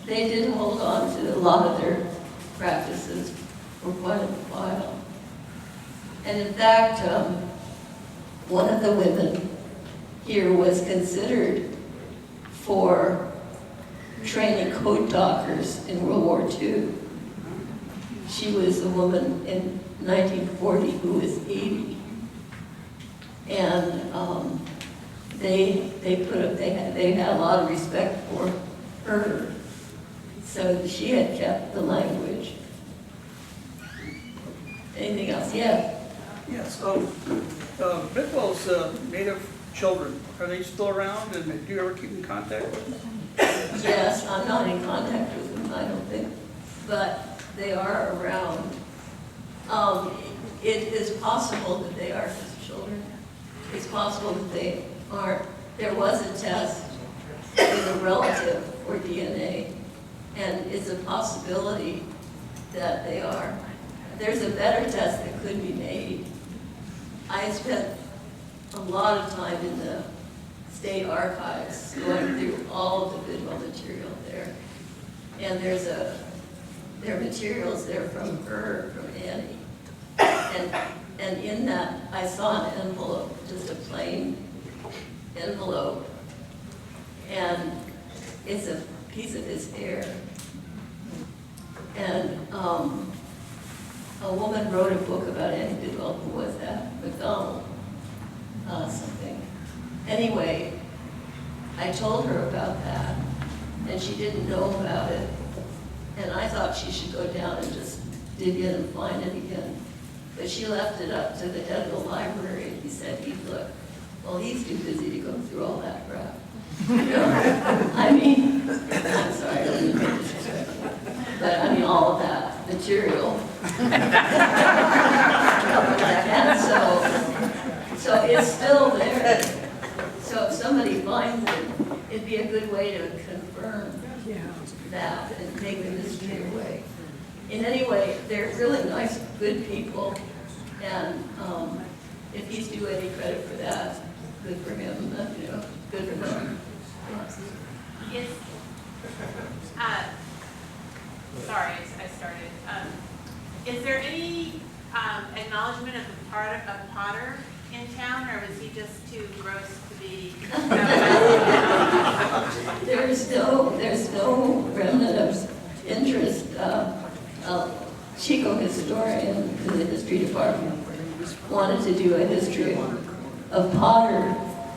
they did hold on to a lot of their practices for quite a while. And in fact, one of the women here was considered for training code talkers in World War II. She was a woman in 1940 who was 80. And they had a lot of respect for her. So she had kept the language. Anything else? Yeah. Yes, BIDWELL's native children, are they still around and do you ever keep in contact with them? Yes, I'm not in contact with them, I don't think, but they are around. It is possible that they are his children. It's possible that they aren't. There was a test with a relative for DNA, and it's a possibility that they are. There's a better test that could be made. I spent a lot of time in the state archives going through all of the BIDWELL material there. And there are materials there from her, from Annie. And in that, I saw an envelope, just a plain envelope. And it's a piece of his hair. And a woman wrote a book about Annie BIDWELL. Who was that? McDonald, something. Anyway, I told her about that, and she didn't know about it. And I thought she should go down and just dig in and find it again. But she left it up to the head of the library, and he said he'd look. Well, he's too busy to go through all that crap. You know? I mean, I'm sorry, I don't mean to be disrespectful. But I mean, all of that material. And so it's still there. So if somebody finds it, it'd be a good way to confirm that and take the mystery away. In any way, they're really nice, good people, and if he's due any credit for that, good for him, you know, good for them. Sorry, I started. Is there any acknowledgement of the part of Potter in town, or was he just too gross to be? There's no remnant of interest. Chico, historian in the history department, wanted to do a history of Potter,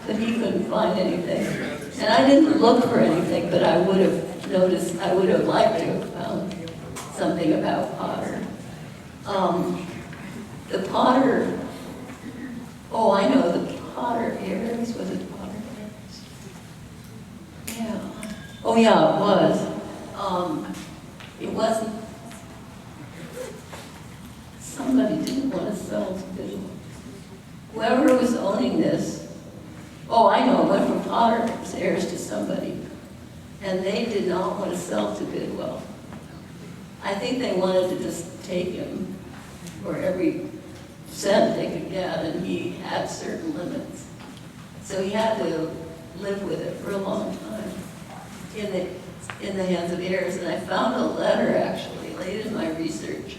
but he couldn't find anything. And I didn't look for anything, but I would have noticed, I would have liked to have found something about Potter. The Potter, oh, I know, the Potter heirs, was it Potter heirs? Yeah. Oh, yeah, it was. It wasn't. somebody didn't want to sell to Bidwell. Whoever was owning this, oh, I know, it went from Potter's heirs to somebody, and they did not want to sell to Bidwell. I think they wanted to just take him for every cent they could get, and he had certain limits. So he had to live with it for a long time in the hands of heirs. And I found a letter, actually, late in my research,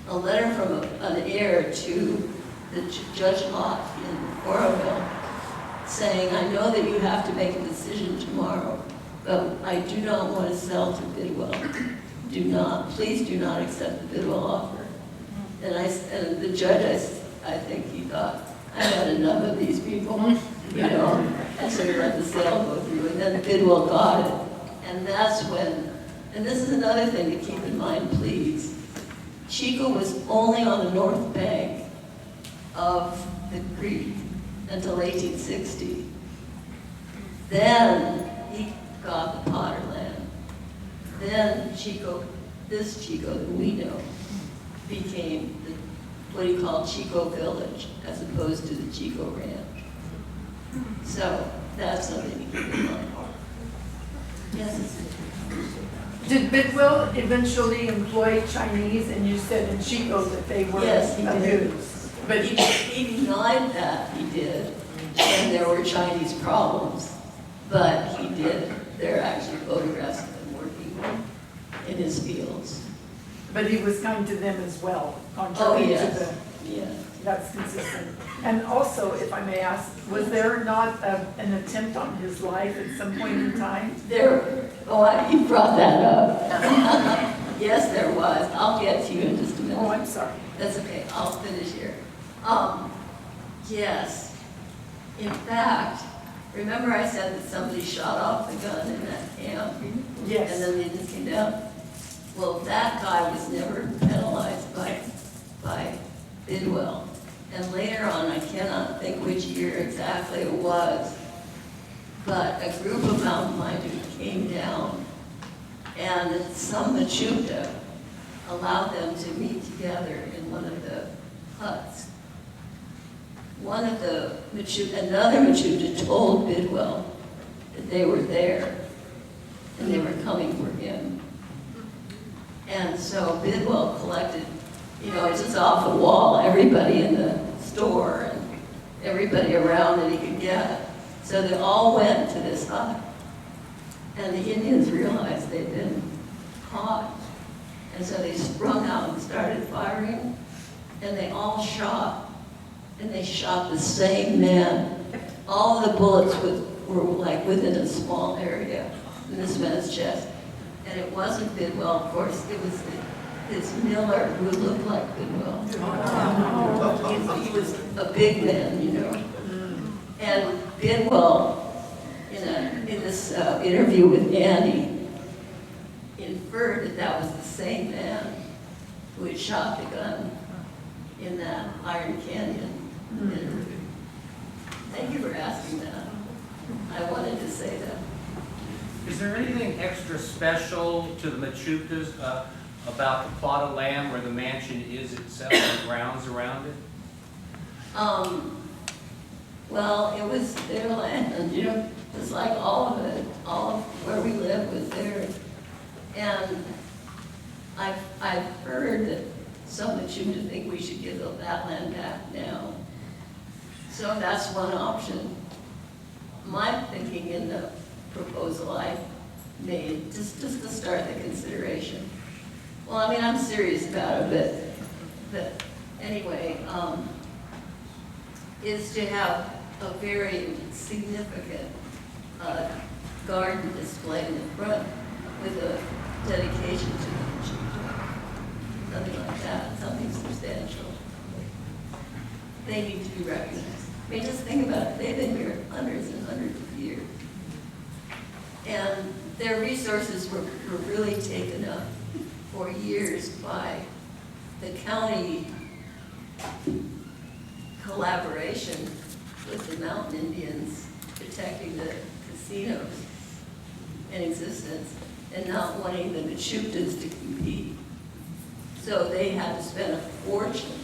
a letter from an heir to the Judge Lott in Oroville, saying, I know that you have to make a decision tomorrow, but I do not want to sell to Bidwell. Please do not accept the Bidwell offer. And the judge, I think he thought, I had enough of these people, you know, and so he let the sale go through, and then Bidwell got it. And that's when, and this is another thing to keep in mind, please. Chico was only on the north bank of the creek until 1860. Then he got the Potter land. Then Chico, this Chico that we know, became what he called Chico Village, as opposed to the Chico Ranch. So that's something to keep in mind. Yes? Did Bidwell eventually employ Chinese, and you said in Chico that they were Yes, he did. abused? But he denied that he did, and there were Chinese problems. But he did. There are actually photographs of him working in his fields. But he was kind to them as well, Oh, contrary to yes, the, yes. that's consistent. And also, if I may ask, was there not an attempt on his life at some point in time? You brought that up. Yes, there was. I'll get to you in just a minute. Oh, I'm sorry. That's okay, I'll finish here. Yes. In fact, remember I said that somebody shot off the gun in that camp? Yes. And then they just came down? Well, that guy was never penalized by Bidwell. And later on, I cannot think which year exactly it was, but a group of mountain bikers came down, and some MECHOOPDA allowed them to meet together in one of the huts. Another MECHOOPDA told Bidwell that they were there, and they were coming for him. And so Bidwell collected, just off the wall, everybody in the store and everybody around that he could get. So they all went to this hut. And the Indians realized they'd been caught. And so they sprung out and started firing. And they all shot. And they shot the same man. All of the bullets were like within a small area in this man's chest. And it wasn't Bidwell, of course, it was this miller who looked like Bidwell. He was a big man, And Bidwell, in this interview with Annie, inferred that was the same man who had shot the gun in that Iron Canyon interview. Thank you for asking that. I wanted to say that. Is there anything extra special to the MECHOOPDAs about the plot of land where the mansion is itself and grounds around it? Well, it was their land, just like all of it, all of where we live was theirs. And I've heard that some MECHOOPDA think we should give that land back now. So that's one option. My thinking in the proposal I made, just to start the consideration. Well, I'm serious about it, but anyway, is to have a very significant garden display in the front with a dedication to the MECHOOPDA. Something like that, something substantial. They need to be recognized. Just think about it, they've been here hundreds and hundreds of years. And their resources were really taken up for years by the county collaboration with the Mountain Indians protecting the casinos in existence and not wanting the MECHOOPDAs to compete. So they had to spend a fortune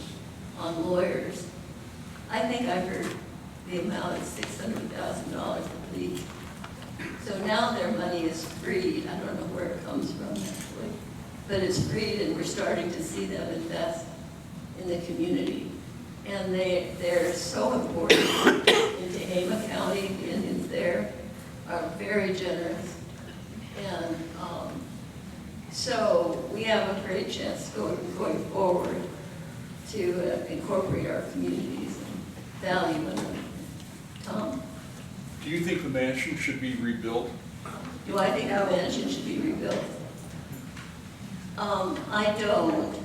on lawyers. I think I heard the amount is $600,000 at least. So now their money is freed. I don't know where it comes from actually, but it's freed, and we're starting to see them invest in the community. And they're so important in Tehama County. The Indians there are very generous. And so we have a great chance going forward to incorporate our communities and value in them. Tom? Do you think the mansion should be rebuilt? Do I think the mansion should be rebuilt? I don't,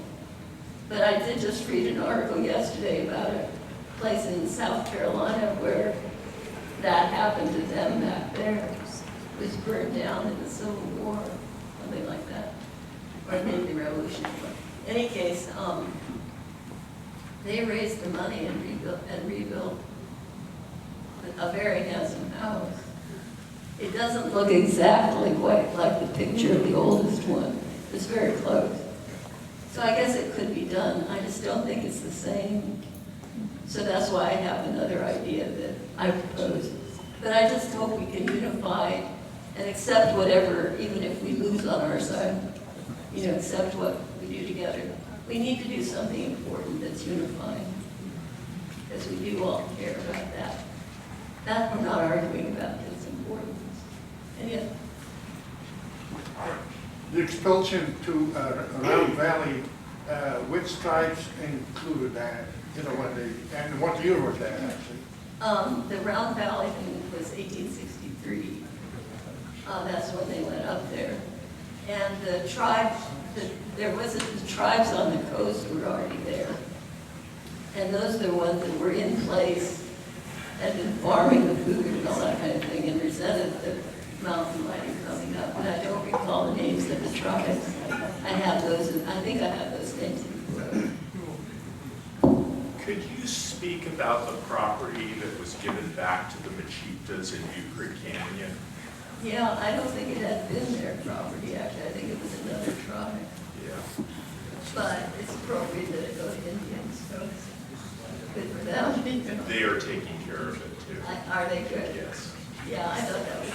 but I did just read an article yesterday about a place in South Carolina where that happened to them back there. It was burned down in the Civil War, something like that, or maybe the Revolution War. In any case, they raised the money and rebuilt a very handsome house. It doesn't look exactly quite like the picture of the oldest one. It's very close. So I guess it could be done. I just don't think it's the same. So that's why I have another idea that I propose. But I just hope we can unify and accept whatever, even if we lose on our side, accept what we do together. We need to do something important that's unifying, because we do all care about that. That we're not arguing about, it's important. And yet, The expulsion to Round Valley, which tribes included that? And what year was that actually? the Round Valley thing was 1863. That's when they went up there. And the tribes, the tribes on the coast were already there. And those are the ones that were in place, had been farming the food and all that kind of thing, and resented the mountain lighting coming up. And I don't recall the names of the tribes. I have those, and I think I have those names before. Could you speak about the property that was given back to the MECHOOPDAs in New Creek Canyon? Yeah, I don't think it had been their property, actually. I think it was another tribe. Yeah. But it's appropriate that it go to Indians, so it's good for them. They are taking care of it too. Are they good? Yes. Yeah, I thought that was